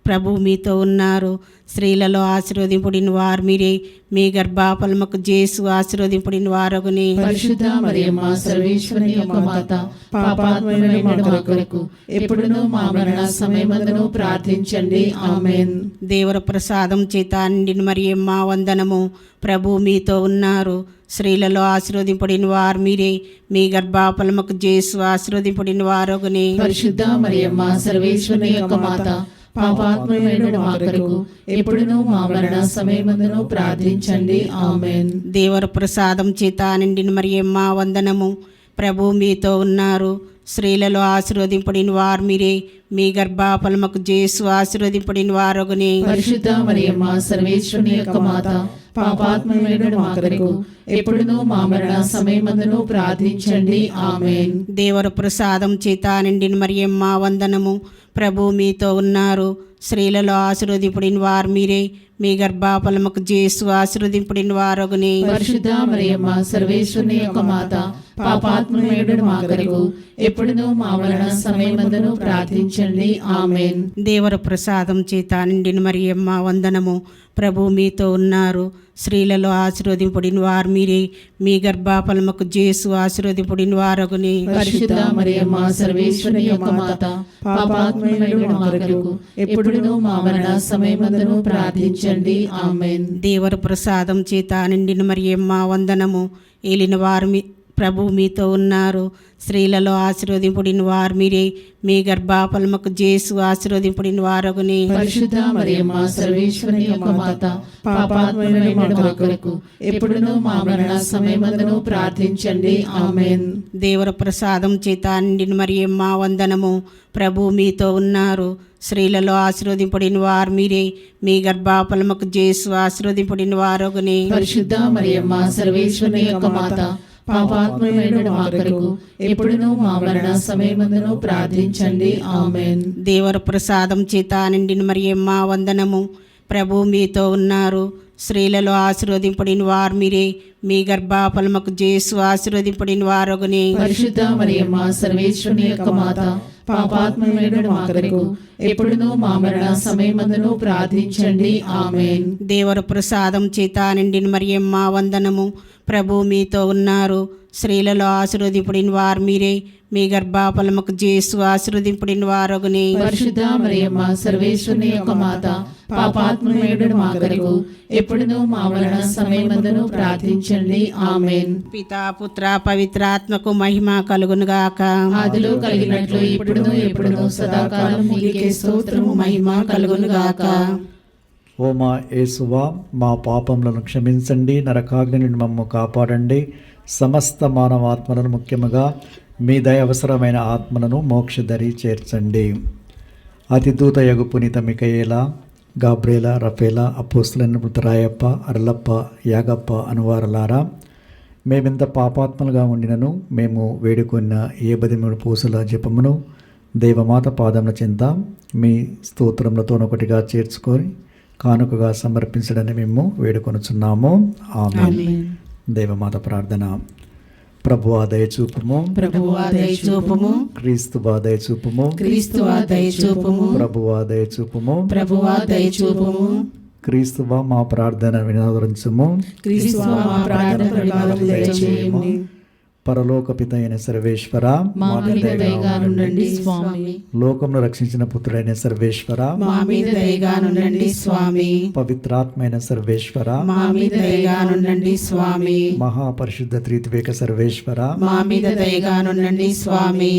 ప్రభు మీతో ఉన్నారు. స్త్రీలలో ఆశీర్వదింపబడిన వారు మీరే. మీ గర్భఫలముకు జేసు ఆశీర్వదింపబడిన వారగుని. పరిశుద్ధ మరియమ్మ సర్వేశ్వరుని యొక్క మాత, పాపాత్ములైన మా కొరకు ఎప్పుడును మా మరణ సమయమందును ప్రార్థించండి. ఆమేన్. దేవర ప్రసాదం చేత నిండిన మరియమ్మ వందనము. ప్రభు మీతో ఉన్నారు. స్త్రీలలో ఆశీర్వదింపబడిన వారు మీరే. మీ గర్భఫలముకు జేసు ఆశీర్వదింపబడిన వారగుని. పరిశుద్ధ మరియమ్మ సర్వేశ్వరుని యొక్క మాత, పాపాత్ములైన మా కొరకు ఎప్పుడును మా మరణ సమయమందును ప్రార్థించండి. ఆమేన్. దేవర ప్రసాదం చేత నిండిన మరియమ్మ వందనము. ప్రభు మీతో ఉన్నారు. స్త్రీలలో ఆశీర్వదింపబడిన వారు మీరే. మీ గర్భఫలముకు జేసు ఆశీర్వదింపబడిన వారగుని. పరిశుద్ధ మరియమ్మ సర్వేశ్వరుని యొక్క మాత, పాపాత్ములైన మా కొరకు ఎప్పుడును మా మరణ సమయమందును ప్రార్థించండి. ఆమేన్. దేవర ప్రసాదం చేత నిండిన మరియమ్మ వందనము. ప్రభు మీతో ఉన్నారు. స్త్రీలలో ఆశీర్వదింపబడిన వారు మీరే. మీ గర్భఫలముకు జేసు ఆశీర్వదింపబడిన వారగుని. పరిశుద్ధ మరియమ్మ సర్వేశ్వరుని యొక్క మాత, పాపాత్ములైన మా కొరకు ఎప్పుడును మా మరణ సమయమందును ప్రార్థించండి. ఆమేన్. దేవర ప్రసాదం చేత నిండిన మరియమ్మ వందనము. ప్రభు మీతో ఉన్నారు. స్త్రీలలో ఆశీర్వదింపబడిన వారు మీరే. మీ గర్భఫలముకు జేసు ఆశీర్వదింపబడిన వారగుని. పరిశుద్ధ మరియమ్మ సర్వేశ్వరుని యొక్క మాత, పాపాత్ములైన మా కొరకు ఎప్పుడును మా మరణ సమయమందును ప్రార్థించండి. ఆమేన్. దేవర ప్రసాదం చేత నిండిన మరియమ్మ వందనము. ఏలిన వారు ప్రభు మీతో ఉన్నారు. స్త్రీలలో ఆశీర్వదింపబడిన వారు మీరే. మీ గర్భఫలముకు జేసు ఆశీర్వదింపబడిన వారగుని. పరిశుద్ధ మరియమ్మ సర్వేశ్వరుని యొక్క మాత, పాపాత్ములైన మా కొరకు ఎప్పుడును మా మరణ సమయమందును ప్రార్థించండి. ఆమేన్. దేవర ప్రసాదం చేత నిండిన మరియమ్మ వందనము. ప్రభు మీతో ఉన్నారు. స్త్రీలలో ఆశీర్వదింపబడిన వారు మీరే. మీ గర్భఫలముకు జేసు ఆశీర్వదింపబడిన వారగుని. పరిశుద్ధ మరియమ్మ సర్వేశ్వరుని యొక్క మాత, పాపాత్ములైన మా కొరకు ఎప్పుడును మా మరణ సమయమందును ప్రార్థించండి. ఆమేన్. దేవర ప్రసాదం చేత నిండిన మరియమ్మ వందనము. ప్రభు మీతో ఉన్నారు. స్త్రీలలో ఆశీర్వదింపబడిన వారు మీరే. మీ గర్భఫలముకు జేసు ఆశీర్వదింపబడిన వారగుని. పరిశుద్ధ మరియమ్మ సర్వేశ్వరుని యొక్క మాత, పాపాత్ములైన మా కొరకు ఎప్పుడును మా మరణ సమయమందును ప్రార్థించండి. ఆమేన్. దేవర ప్రసాదం చేత నిండిన మరియమ్మ వందనము. ప్రభు మీతో ఉన్నారు. స్త్రీలలో ఆశీర్వదింపబడిన వారు మీరే. మీ గర్భఫలముకు జేసు ఆశీర్వదింపబడిన వారగుని. పరిశుద్ధ మరియమ్మ సర్వేశ్వరుని యొక్క మాత, పాపాత్ములైన మా కొరకు ఎప్పుడును మా మరణ సమయమందును ప్రార్థించండి. ఆమేన్. పితా పుత్ర పవిత్రాత్మకు మహిమ కలుగునుగాక. ఆదిలో కలిగినట్లు ఇప్పుడును ఎప్పుడును సదాకాలం మీకే స్తోత్రము మహిమ కలుగునుగాక. ఓ మా యేసువా, మా పాపములను క్షమించండి, నరకాగ్ని నుండి మమ్ము కాపాడండి, సమస్త మానవాత్మలను ముఖ్యముగా మీ దయ అవసరమైన ఆత్మలను మోక్షదరి చేర్చండి. అతిదూత యగు పునీత మిఖాయేలా, గాబ్రియేల, రఫేల, అపోస్తలులైన రాయప్ప, అర్లప్ప, యాగప్ప అనువారలారా, మేమెంత పాపాత్మలుగా ఉండినను మేము వేడుకున్న ఏ 13 పూసల జపమును దేవమాత పాదముల చెంత మీ స్తోత్రములతోనొకటిగా చేర్చుకొని కానుకగా సమర్పించడని మేము వేడుకొనుచున్నాము. ఆమేన్. దేవమాత ప్రార్థన. ప్రభువా దయచూపుము, ప్రభువా దయచూపుము, క్రీస్తువా దయచూపుము, క్రీస్తువా దయచూపుము, ప్రభువా దయచూపుము, ప్రభువా దయచూపుము, క్రీస్తువా మా ప్రార్థన వినవరించుము, క్రీస్తువా మా ప్రార్థన ప్రతిఫలము దయచేయుము. పరలోక పిత అయిన సర్వేశ్వర, మా మీద దయగా నుండండి స్వామి. లోకమును రక్షించిన పుత్రుడైన సర్వేశ్వర, మా మీద దయగా నుండండి స్వామి. పవిత్రాత్మైన సర్వేశ్వర, మా మీద దయగా నుండండి స్వామి. మహాపరిశుద్ధ త్రిత్వేక సర్వేశ్వర, మా మీద దయగా నుండండి స్వామి.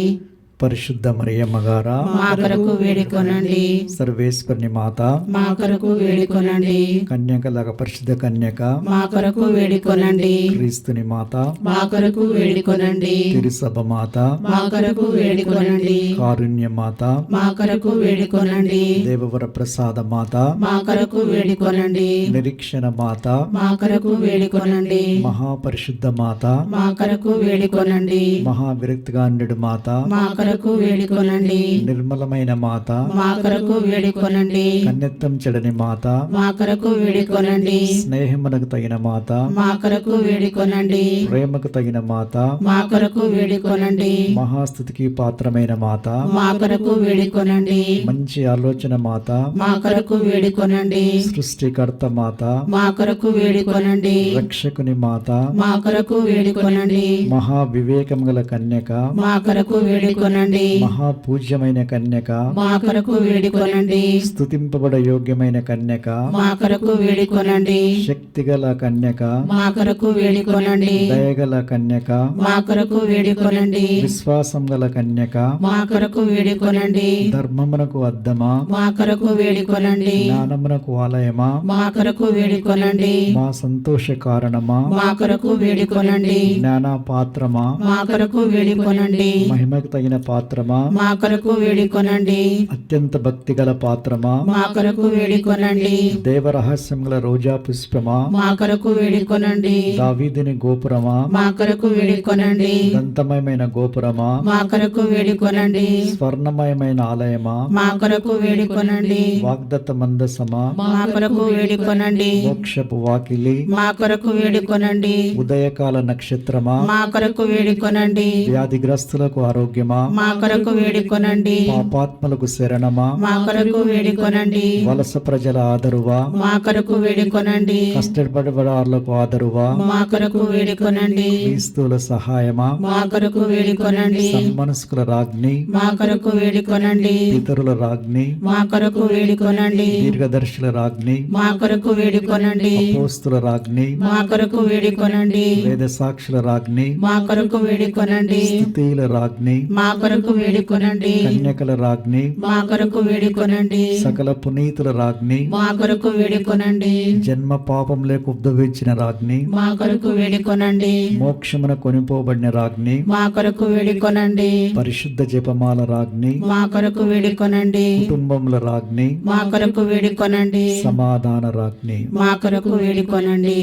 పరిశుద్ధ మరియమ్మ గారా, మా కొరకు వేడుకొనండి. సర్వేశ్వరుని మాత, మా కొరకు వేడుకొనండి. కన్యకలాగా పరిశుద్ధ కన్యక, మా కొరకు వేడుకొనండి. క్రీస్తుని మాత, మా కొరకు వేడుకొనండి. తిరుసభ మాత, మా కొరకు వేడుకొనండి. కారుణ్య మాత, మా కొరకు వేడుకొనండి. దేవవర ప్రసాద మాత, మా కొరకు వేడుకొనండి. నిరీక్షణ మాత, మా కొరకు వేడుకొనండి. మహాపరిశుద్ధ మాత, మా కొరకు వేడుకొనండి. మహావిరక్తిగాండు మాత, మా కొరకు వేడుకొనండి. నిర్మలమైన మాత, మా కొరకు వేడుకొనండి. కన్యత్వం చెడని మాత, మా కొరకు వేడుకొనండి. స్నేహమునకు తగిన మాత, మా కొరకు వేడుకొనండి. ప్రేమకు తగిన మాత, మా కొరకు వేడుకొనండి. మహాస్థుతికి పాత్రమైన మాత, మా కొరకు వేడుకొనండి. మంచి ఆలోచన మాత, మా కొరకు వేడుకొనండి. సృష్టికర్త మాత, మా కొరకు వేడుకొనండి. రక్షకుని మాత, మా కొరకు వేడుకొనండి. మహా వివేకం గల కన్యక, మా కొరకు వేడుకొనండి. మహాపూజ్యమైన కన్యక, మా కొరకు వేడుకొనండి. స్తుతింపబడ యోగ్యమైన కన్యక, మా కొరకు వేడుకొనండి. శక్తిగల కన్యక, మా కొరకు వేడుకొనండి. దయగల కన్యక, మా కొరకు వేడుకొనండి. విశ్వాసం గల కన్యక, మా కొరకు వేడుకొనండి. ధర్మమునకు అద్దమా, మా కొరకు వేడుకొనండి. జ్ఞానమునకు ఆలయమా, మా కొరకు వేడుకొనండి. మా సంతోష కారణమా, మా కొరకు వేడుకొనండి. జ్ఞాన పాత్రమా, మా కొరకు వేడుకొనండి. మహిమకు తగిన పాత్రమా, మా కొరకు వేడుకొనండి. అత్యంత భక్తి గల పాత్రమా, మా కొరకు వేడుకొనండి. దేవరహస్యం గల రోజా పుష్పమా, మా కొరకు వేడుకొనండి. దావీదుని గోపురమా, మా కొరకు వేడుకొనండి. దంతమయమైన గోపురమా, మా కొరకు వేడుకొనండి. స్వర్ణమయమైన ఆలయమా, మా కొరకు వేడుకొనండి. వాగ్దత్త మందసమా, మా కొరకు వేడుకొనండి. మోక్షపు వాకిలి, మా కొరకు వేడుకొనండి. ఉదయకాల నక్షత్రమా, మా కొరకు వేడుకొనండి. వ్యాధిగ్రస్తులకు ఆరోగ్యమా, మా కొరకు వేడుకొనండి. పాపాత్మలకు శరణమా, మా కొరకు వేడుకొనండి. వలస ప్రజల ఆదరువా, మా కొరకు వేడుకొనండి. కష్టపడబడారులకు ఆదరువా, మా కొరకు వేడుకొనండి. క్రీస్తుల సహాయమా, మా కొరకు వేడుకొనండి. సన్మనస్కుల రాజ్ఞి, మా కొరకు వేడుకొనండి. పితరుల రాజ్ఞి, మా కొరకు వేడుకొనండి. దీర్ఘదర్శుల రాజ్ఞి, మా కొరకు వేడుకొనండి. అపోస్తుల రాజ్ఞి, మా కొరకు వేడుకొనండి. వేద సాక్షుల రాజ్ఞి, మా కొరకు వేడుకొనండి. స్థుతిల రాజ్ఞి, మా కొరకు వేడుకొనండి. కన్యకల రాజ్ఞి, మా కొరకు వేడుకొనండి. సకల పునీతుల రాజ్ఞి, మా కొరకు వేడుకొనండి. జన్మ పాపం లేక ఉద్భవించిన రాజ్ఞి, మా కొరకు వేడుకొనండి. మోక్షమున కొనిపోబడిన రాజ్ఞి, మా కొరకు వేడుకొనండి. పరిశుద్ధ జపమాల రాజ్ఞి, మా కొరకు వేడుకొనండి. కుటుంబముల రాజ్ఞి, మా కొరకు వేడుకొనండి. సమాధాన రాజ్ఞి, మా కొరకు వేడుకొనండి.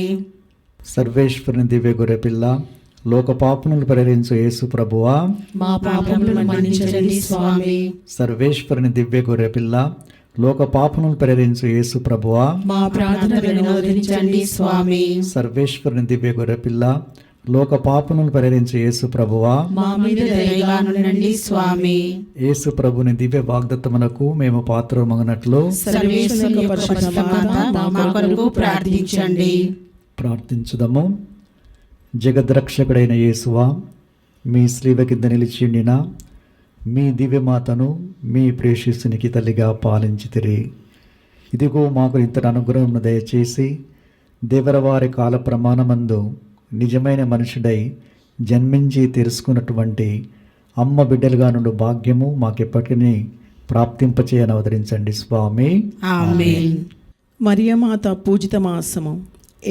సర్వేశ్వరుని దివ్య గొర్రెపిల్ల, లోక పాపములు పరిహరించు యేసు ప్రభువా, మా పాపములను మన్నించండి స్వామి. సర్వేశ్వరుని దివ్య గొర్రెపిల్ల, లోక పాపములు పరిహరించు యేసు ప్రభువా, మా ప్రార్థనలను ఆదరించండి స్వామి. సర్వేశ్వరుని దివ్య గొర్రెపిల్ల, లోక పాపములు పరిహరించు యేసు ప్రభువా, మా మీద దయగా నుండండి స్వామి. యేసు ప్రభుని దివ్య వాగ్దత్తమునకు మేము పాత్రమగినట్లు సర్వేశ్వరుని యొక్క పరిశుద్ధ మాత, మా కొరకు ప్రార్థించండి. ప్రార్థించుదము. జగద్రక్షకుడైన యేసువా, మీ శ్రీవ కింద నిలిచిండిన మీ దివ్యమాతను మీ ప్రేషిస్తునికి తల్లిగా పాలించితిరి. ఇదిగో మాకు ఇంతటి అనుగ్రహం దయచేసి దేవరవారి కాల ప్రమాణమందు నిజమైన మనుషుడై జన్మించి తెలుసుకున్నటువంటి అమ్మ బిడ్డలుగా నుండి భాగ్యము మాకెప్పటికీ ప్రాప్తింపచేయని అవతరించండి స్వామి. ఆమేన్. మరియమాత పూజిత మాసము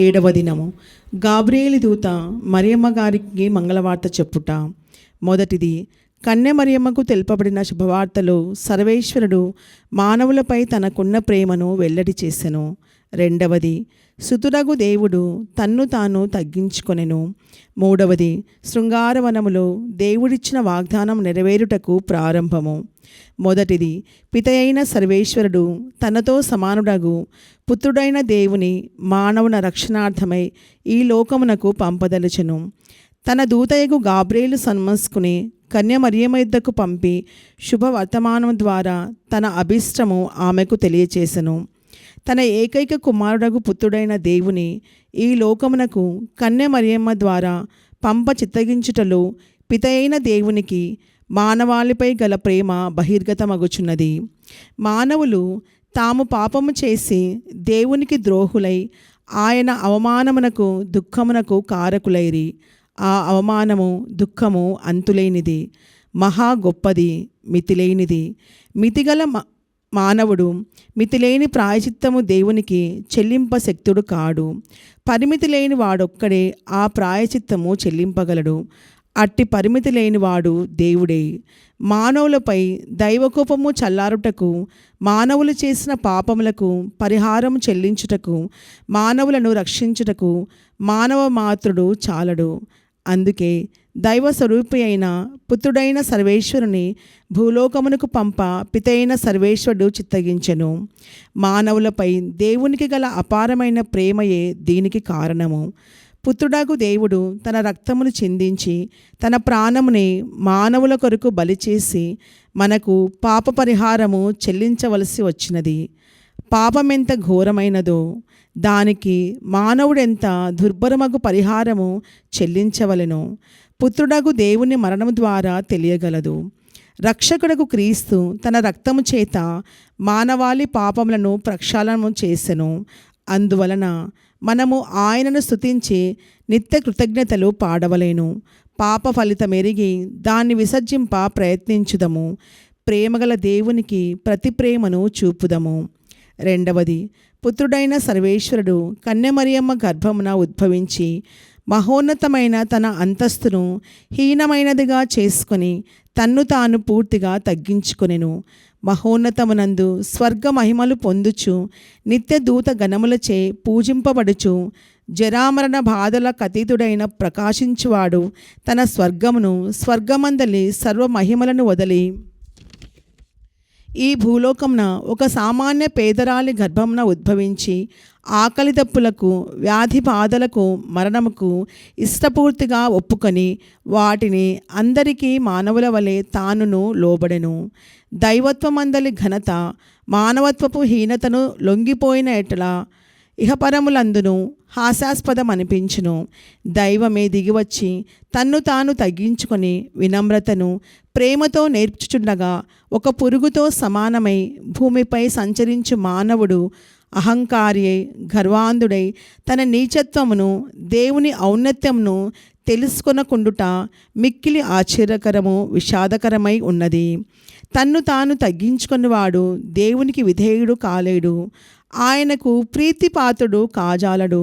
7వ దినము. గాబ్రియేలు దూత మరియమ్మ గారికి మంగళవార్త చెప్పుట. మొదటిది, కన్య మరియమ్మకు తెలుపబడిన శుభవార్తలో సర్వేశ్వరుడు మానవులపై తనకున్న ప్రేమను వెల్లడి చేసెను. రెండవది, సుతుడగు దేవుడు తన్ను తాను తగ్గించుకొనెను. మూడవది, శృంగారవనములో దేవుడిచ్చిన వాగ్దానం నెరవేరుటకు ప్రారంభము. మొదటిది, పితయైన సర్వేశ్వరుడు తనతో సమానుడగు పుత్రుడైన దేవుని మానవున రక్షణార్థమై ఈ లోకమునకు పంపదలచెను. తన దూతయగు గాబ్రియేలు సన్మస్కుని కన్య మరియమ్మ యుద్ధకు పంపి శుభవర్తమానం ద్వారా తన అభిష్టము ఆమెకు తెలియచేసెను. తన ఏకైక కుమారుడగు పుత్రుడైన దేవుని ఈ లోకమునకు కన్య మరియమ్మ ద్వారా పంప చిత్తగించుటలో పితయైన దేవునికి మానవాళిపై గల ప్రేమ బహిర్గతమగుచున్నది. మానవులు తాము పాపము చేసి దేవునికి ద్రోహులై ఆయన అవమానమునకు దుఃఖమునకు కారకులైరి. ఆ అవమానము దుఃఖము అంతులేనిది, మహా గొప్పది, మితిలేనిది. మితిగల మానవుడు మితిలేని ప్రాయచిత్తము దేవునికి చెల్లింప శక్తుడు కాడు. పరిమితి లేని వాడొక్కడే ఆ ప్రాయచిత్తము చెల్లింపగలడు. అట్టి పరిమితి లేనివాడు దేవుడే. మానవులపై దైవకోపము చల్లారుటకు, మానవులు చేసిన పాపములకు పరిహారం చెల్లించుటకు, మానవులను రక్షించుటకు మానవ మాత్రుడు చాలడు. అందుకే దైవ స్వరూపి అయిన పుత్రుడైన సర్వేశ్వరుని భూలోకమునకు పంప పితైన సర్వేశ్వరుడు చిత్తగించెను. మానవులపై దేవునికి గల అపారమైన ప్రేమయే దీనికి కారణము. పుత్రుడగు దేవుడు తన రక్తమును చిందించి తన ప్రాణముని మానవుల కొరకు బలిచేసి మనకు పాప పరిహారము చెల్లించవలసి వచ్చినది. పాపమెంత ఘోరమైనదో దానికి మానవుడెంత దుర్భరమగు పరిహారము చెల్లించవలెనో పుత్రుడగు దేవుని మరణము ద్వారా తెలియగలదు. రక్షకుడగు క్రీస్తు తన రక్తము చేత మానవాళి పాపములను ప్రక్షాళన చేసెను. అందువలన మనము ఆయనను స్తుతించి నిత్య కృతజ్ఞతలు పాడవలేను. పాప ఫలితమెరిగి దాన్ని విసర్జింప ప్రయత్నించుదము. ప్రేమగల దేవునికి ప్రతి ప్రేమను చూపుదము. రెండవది, పుత్రుడైన సర్వేశ్వరుడు కన్య మరియమ్మ గర్భమున ఉద్భవించి మహోన్నతమైన తన అంతస్తును హీనమైనదిగా చేసుకొని తన్ను తాను పూర్తిగా తగ్గించుకొనెను. మహోన్నతమునందు స్వర్గ మహిమలు పొందుచు నిత్య దూత గణములచే పూజింపబడుచు జరామరణ బాధల కతీతుడైన ప్రకాశించువాడు తన స్వర్గమును స్వర్గమందలి సర్వ మహిమలను వదిలి ఈ భూలోకమున ఒక సామాన్య పేదరాలి గర్భమున ఉద్భవించి ఆకలి దప్పులకు, వ్యాధి బాధలకు, మరణముకు ఇష్టపూర్తిగా ఒప్పుకొని వాటిని అందరికీ మానవుల వలె తానును లోబడెను. దైవత్వమందలి ఘనత మానవత్వపు హీనతను లొంగిపోయిన ఎట్లా ఇహపరములందును హాస్యాస్పదమనిపించును. దైవమే దిగివచ్చి తన్ను తాను తగ్గించుకొని వినమ్రతను ప్రేమతో నేర్చుచుండగా ఒక పురుగుతో సమానమై భూమిపై సంచరించు మానవుడు అహంకారియై గర్వాంధుడై తన నీచత్వమును దేవుని ఔన్నత్యమును తెలుసుకొనకుండుట మిక్కిలి ఆశ్చర్యకరము విషాదకరమై ఉన్నది. తన్ను తాను తగ్గించుకున్నవాడు దేవునికి విధేయుడు కాలేడు, ఆయనకు ప్రీతిపాత్రుడు కాజాలడు,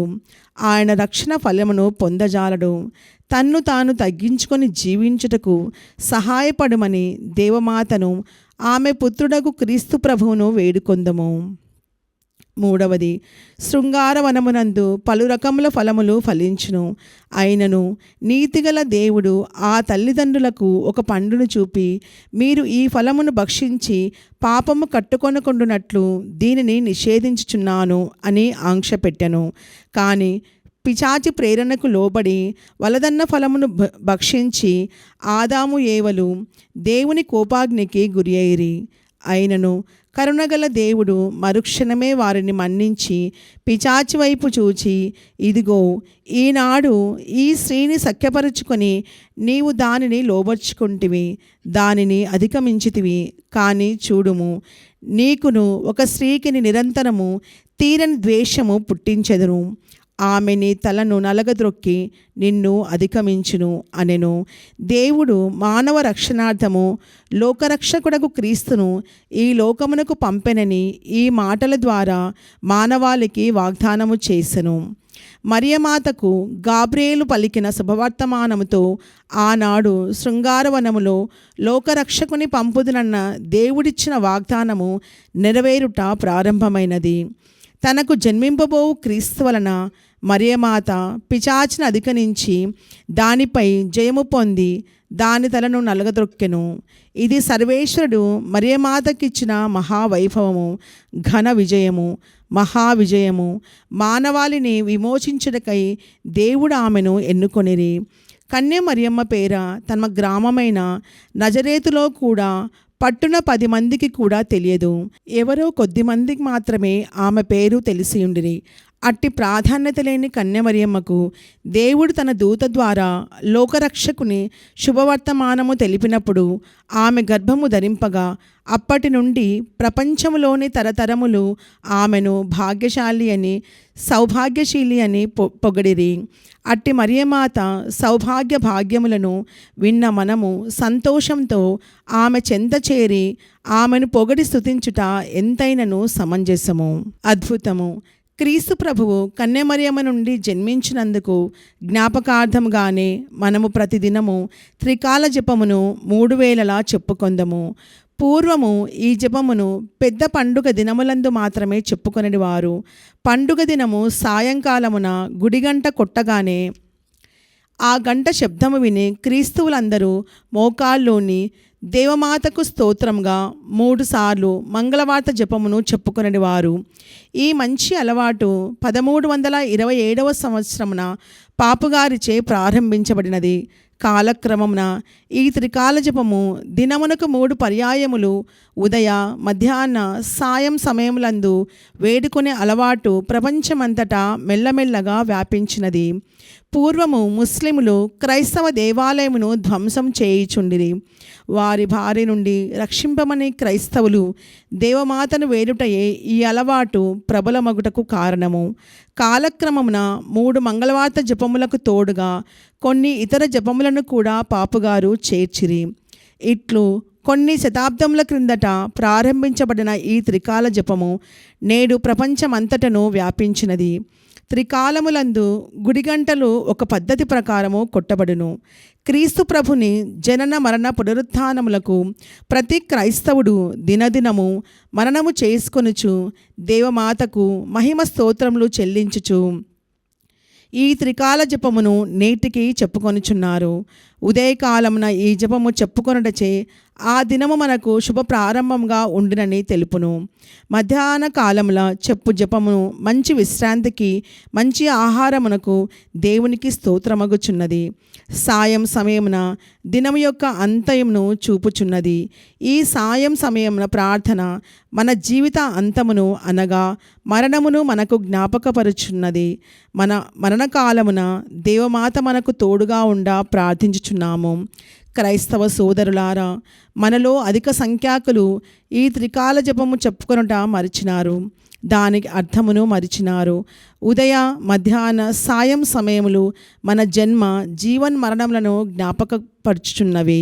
ఆయన రక్షణ ఫలమును పొందజాలడు. తన్ను తాను తగ్గించుకొని జీవించుటకు సహాయపడమని దేవమాతను ఆమె పుత్రుడకు క్రీస్తు ప్రభువును వేడుకొందము. మూడవది, శృంగారవనమునందు పలు రకముల ఫలములు ఫలించును. అయినను నీతిగల దేవుడు ఆ తల్లిదండ్రులకు ఒక పండును చూపి మీరు ఈ ఫలమును భక్షించి పాపము కట్టుకొనకుండునట్లు దీనిని నిషేధించుచున్నాను అని ఆంక్ష పెట్టెను. కానీ పిశాచి ప్రేరణకు లోబడి వలదన్న ఫలమును భక్షించి ఆదాము ఏవలు దేవుని కోపాగ్నికి గురి అయిరి. అయినను కరుణగల దేవుడు మరుక్షణమే వారిని మన్నించి పిశాచి వైపు చూచి ఇదిగో ఈనాడు ఈ స్త్రీని సఖ్యపరుచుకొని నీవు దానిని లోబర్చుకుంటివి, దానిని అధిగమించితివి. కానీ చూడుము, నీకును ఒక స్త్రీకిని నిరంతరము తీరని ద్వేషము పుట్టించెదను. ఆమె నీ తలను నలగద్రొక్కి నిన్ను అధిగమించును అనెను. దేవుడు మానవ రక్షణార్థము లోకరక్షకుడకు క్రీస్తును ఈ లోకమునకు పంపెనని ఈ మాటల ద్వారా మానవాళికి వాగ్దానము చేసెను. మరియమాతకు గాబ్రియేలు పలికిన శుభవర్తమానముతో ఆనాడు శృంగారవనములో లోకరక్షకుని పంపుదునన్న దేవుడిచ్చిన వాగ్దానము నెరవేరుట ప్రారంభమైనది. తనకు జన్మింపబోవు క్రీస్తు వలన మరియమాత పిశాచిని అధిగమించి దానిపై జయము పొంది దాని తలను నలగద్రొక్కెను. ఇది సర్వేశ్వరుడు మరియమాతకిచ్చిన మహావైభవము, ఘన విజయము, మహావిజయము. మానవాళిని విమోచించుటకై దేవుడు ఆమెను ఎన్నుకొనిరి. కన్య మరియమ్మ పేర తమ గ్రామమైన నజరేతులో కూడా పట్టున 10 మందికి కూడా తెలియదు. ఎవరో కొద్ది మందికి మాత్రమే ఆమె పేరు తెలిసి ఉండిరి. అట్టి ప్రాధాన్యత లేని కన్య మరియమ్మకు దేవుడు తన దూత ద్వారా లోకరక్షకుని శుభవర్తమానము తెలిపినప్పుడు ఆమె గర్భము ధరింపగా అప్పటి నుండి ప్రపంచంలోని తరతరములు ఆమెను భాగ్యశాలి అని, సౌభాగ్యశీలి అని పొగిడిరి. అట్టి మరియమాత సౌభాగ్య భాగ్యములను విన్న మనము సంతోషంతో ఆమె చెంత చేరి ఆమెను పొగడి స్తుతించుట ఎంతైనను సమంజసము. అద్భుతము. క్రీస్తు ప్రభువు కన్య మరియమ్మ నుండి జన్మించినందుకు జ్ఞాపకార్థముగానే మనము ప్రతిదినము త్రికాల జపమును 3 వేళలా చెప్పుకొందము. పూర్వము ఈ జపమును పెద్ద పండుగ దినములందు మాత్రమే చెప్పుకొనేవారు. పండుగ దినము సాయంకాలమున గుడిగంట కొట్టగానే ఆ గంట శబ్దము విని క్రీస్తువులందరూ మోకాల్లోని దేవమాతకు స్తోత్రంగా 3 సార్లు మంగళవార్త జపమును చెప్పుకొనేవారు. ఈ మంచి అలవాటు 1327వ సంవత్సరమున పాపుగారిచే ప్రారంభించబడినది. కాలక్రమమున ఈ త్రికాల జపము దినమునకు 3 పర్యాయములు ఉదయ, మధ్యాహ్న, సాయం సమయములందు వేడుకునే అలవాటు ప్రపంచమంతటా మెల్లమెల్లగా వ్యాపించినది. పూర్వము ముస్లిములు క్రైస్తవ దేవాలయమును ధ్వంసం చేయుచుండిరి. వారి బారి నుండి రక్షింపమని క్రైస్తవులు దేవమాతను వేడుటయే ఈ అలవాటు ప్రబలమగుటకు కారణము. కాలక్రమమున 3 మంగళవార్త జపములకు తోడుగా కొన్ని ఇతర జపములను కూడా పాపుగారు చేర్చిరి. ఇట్లు కొన్ని శతాబ్దముల క్రిందట ప్రారంభించబడిన ఈ త్రికాల జపము నేడు ప్రపంచమంతటను వ్యాపించినది. త్రికాలములందు గుడిగంటలు ఒక పద్ధతి ప్రకారము కొట్టబడును. క్రీస్తు ప్రభుని జనన మరణ పునరుత్థానములకు ప్రతి క్రైస్తవుడు దినదినము మరణము చేసుకొనుచు దేవమాతకు మహిమ స్తోత్రములు చెల్లించుచు ఈ త్రికాల జపమును నేటికి చెప్పుకొనుచున్నారు. ఉదయకాలమున ఈ జపము చెప్పుకొనుటచే ఆ దినము మనకు శుభ ప్రారంభంగా ఉండునని తెలుపును. మధ్యాహ్న కాలముల చెప్పు జపమును మంచి విశ్రాంతికి, మంచి ఆహారమునకు దేవునికి స్తోత్రమగుచున్నది. సాయం సమయమున దినము యొక్క అంతమును చూపుచున్నది. ఈ సాయం సమయమున ప్రార్థన మన జీవిత అంతమును అనగా మరణమును మనకు జ్ఞాపకపరుచున్నది. మన మరణకాలమున దేవమాత మనకు తోడుగా ఉండా ప్రార్థించుచున్నాము. క్రైస్తవ సోదరులారా, మనలో అధిక సంఖ్యాకులు ఈ త్రికాల జపము చెప్పుకొనుట మరిచినారు. దానికి అర్థమును మరిచినారు. ఉదయ, మధ్యాహ్న, సాయం సమయములు మన జన్మ జీవన్ మరణములను జ్ఞాపకపరుచుచున్నవి.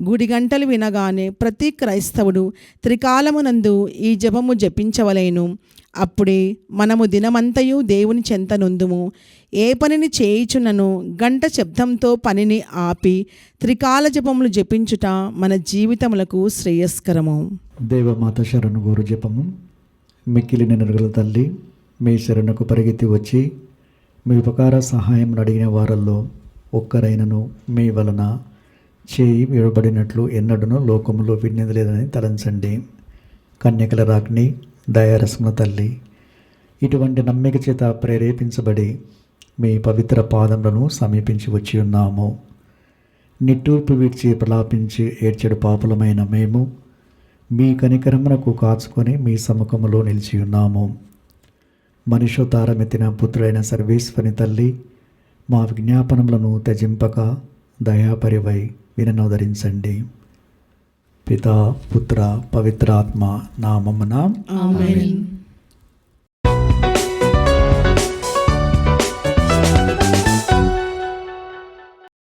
గుడి గంటలు వినగానే ప్రతి క్రైస్తవుడు త్రికాలమునందు ఈ జపము జపించవలెను. అప్పుడే మనము దినమంతయు దేవుని చెంత నొందుము. ఏ పనిని చేయుచున్నను గంట శబ్దంతో పనిని ఆపి త్రికాల జపములు జపించుట మన జీవితములకు శ్రేయస్కరము. దేవమాత శరణు గోరు జపము. మిక్కిలి నెనరుగుల తల్లి, మీ శరణకు పరిగెత్తి వచ్చి మీ ఉపకార సహాయం అడిగిన వారల్లో ఒక్కరైనను మీ వలన చేయి విడబడినట్లు ఎన్నడూనూ లోకములో విన్నదిలేదని తలంచండి. కన్యకల రాజ్ఞి, దయారసమున తల్లి, ఇటువంటి నమ్మిక చేత ప్రేరేపించబడి మీ పవిత్ర పాదములను సమీపించి వచ్చి ఉన్నాము. నిట్టూర్పు విడిచి ప్రలాపించి ఏడ్చెడు పాపులమైన మేము మీ కనికరమునకు కాచుకొని మీ సముఖములో నిలిచి ఉన్నాము. మనుష్యోతారమెత్తిన పుత్రుడైన సర్వేశ్వరి తల్లి, మా విజ్ఞాపనములను త్యజింపక దయాపరివై విననోదరించండి. పితా, పుత్ర, పవిత్రాత్మ నామమున ఆమేన్.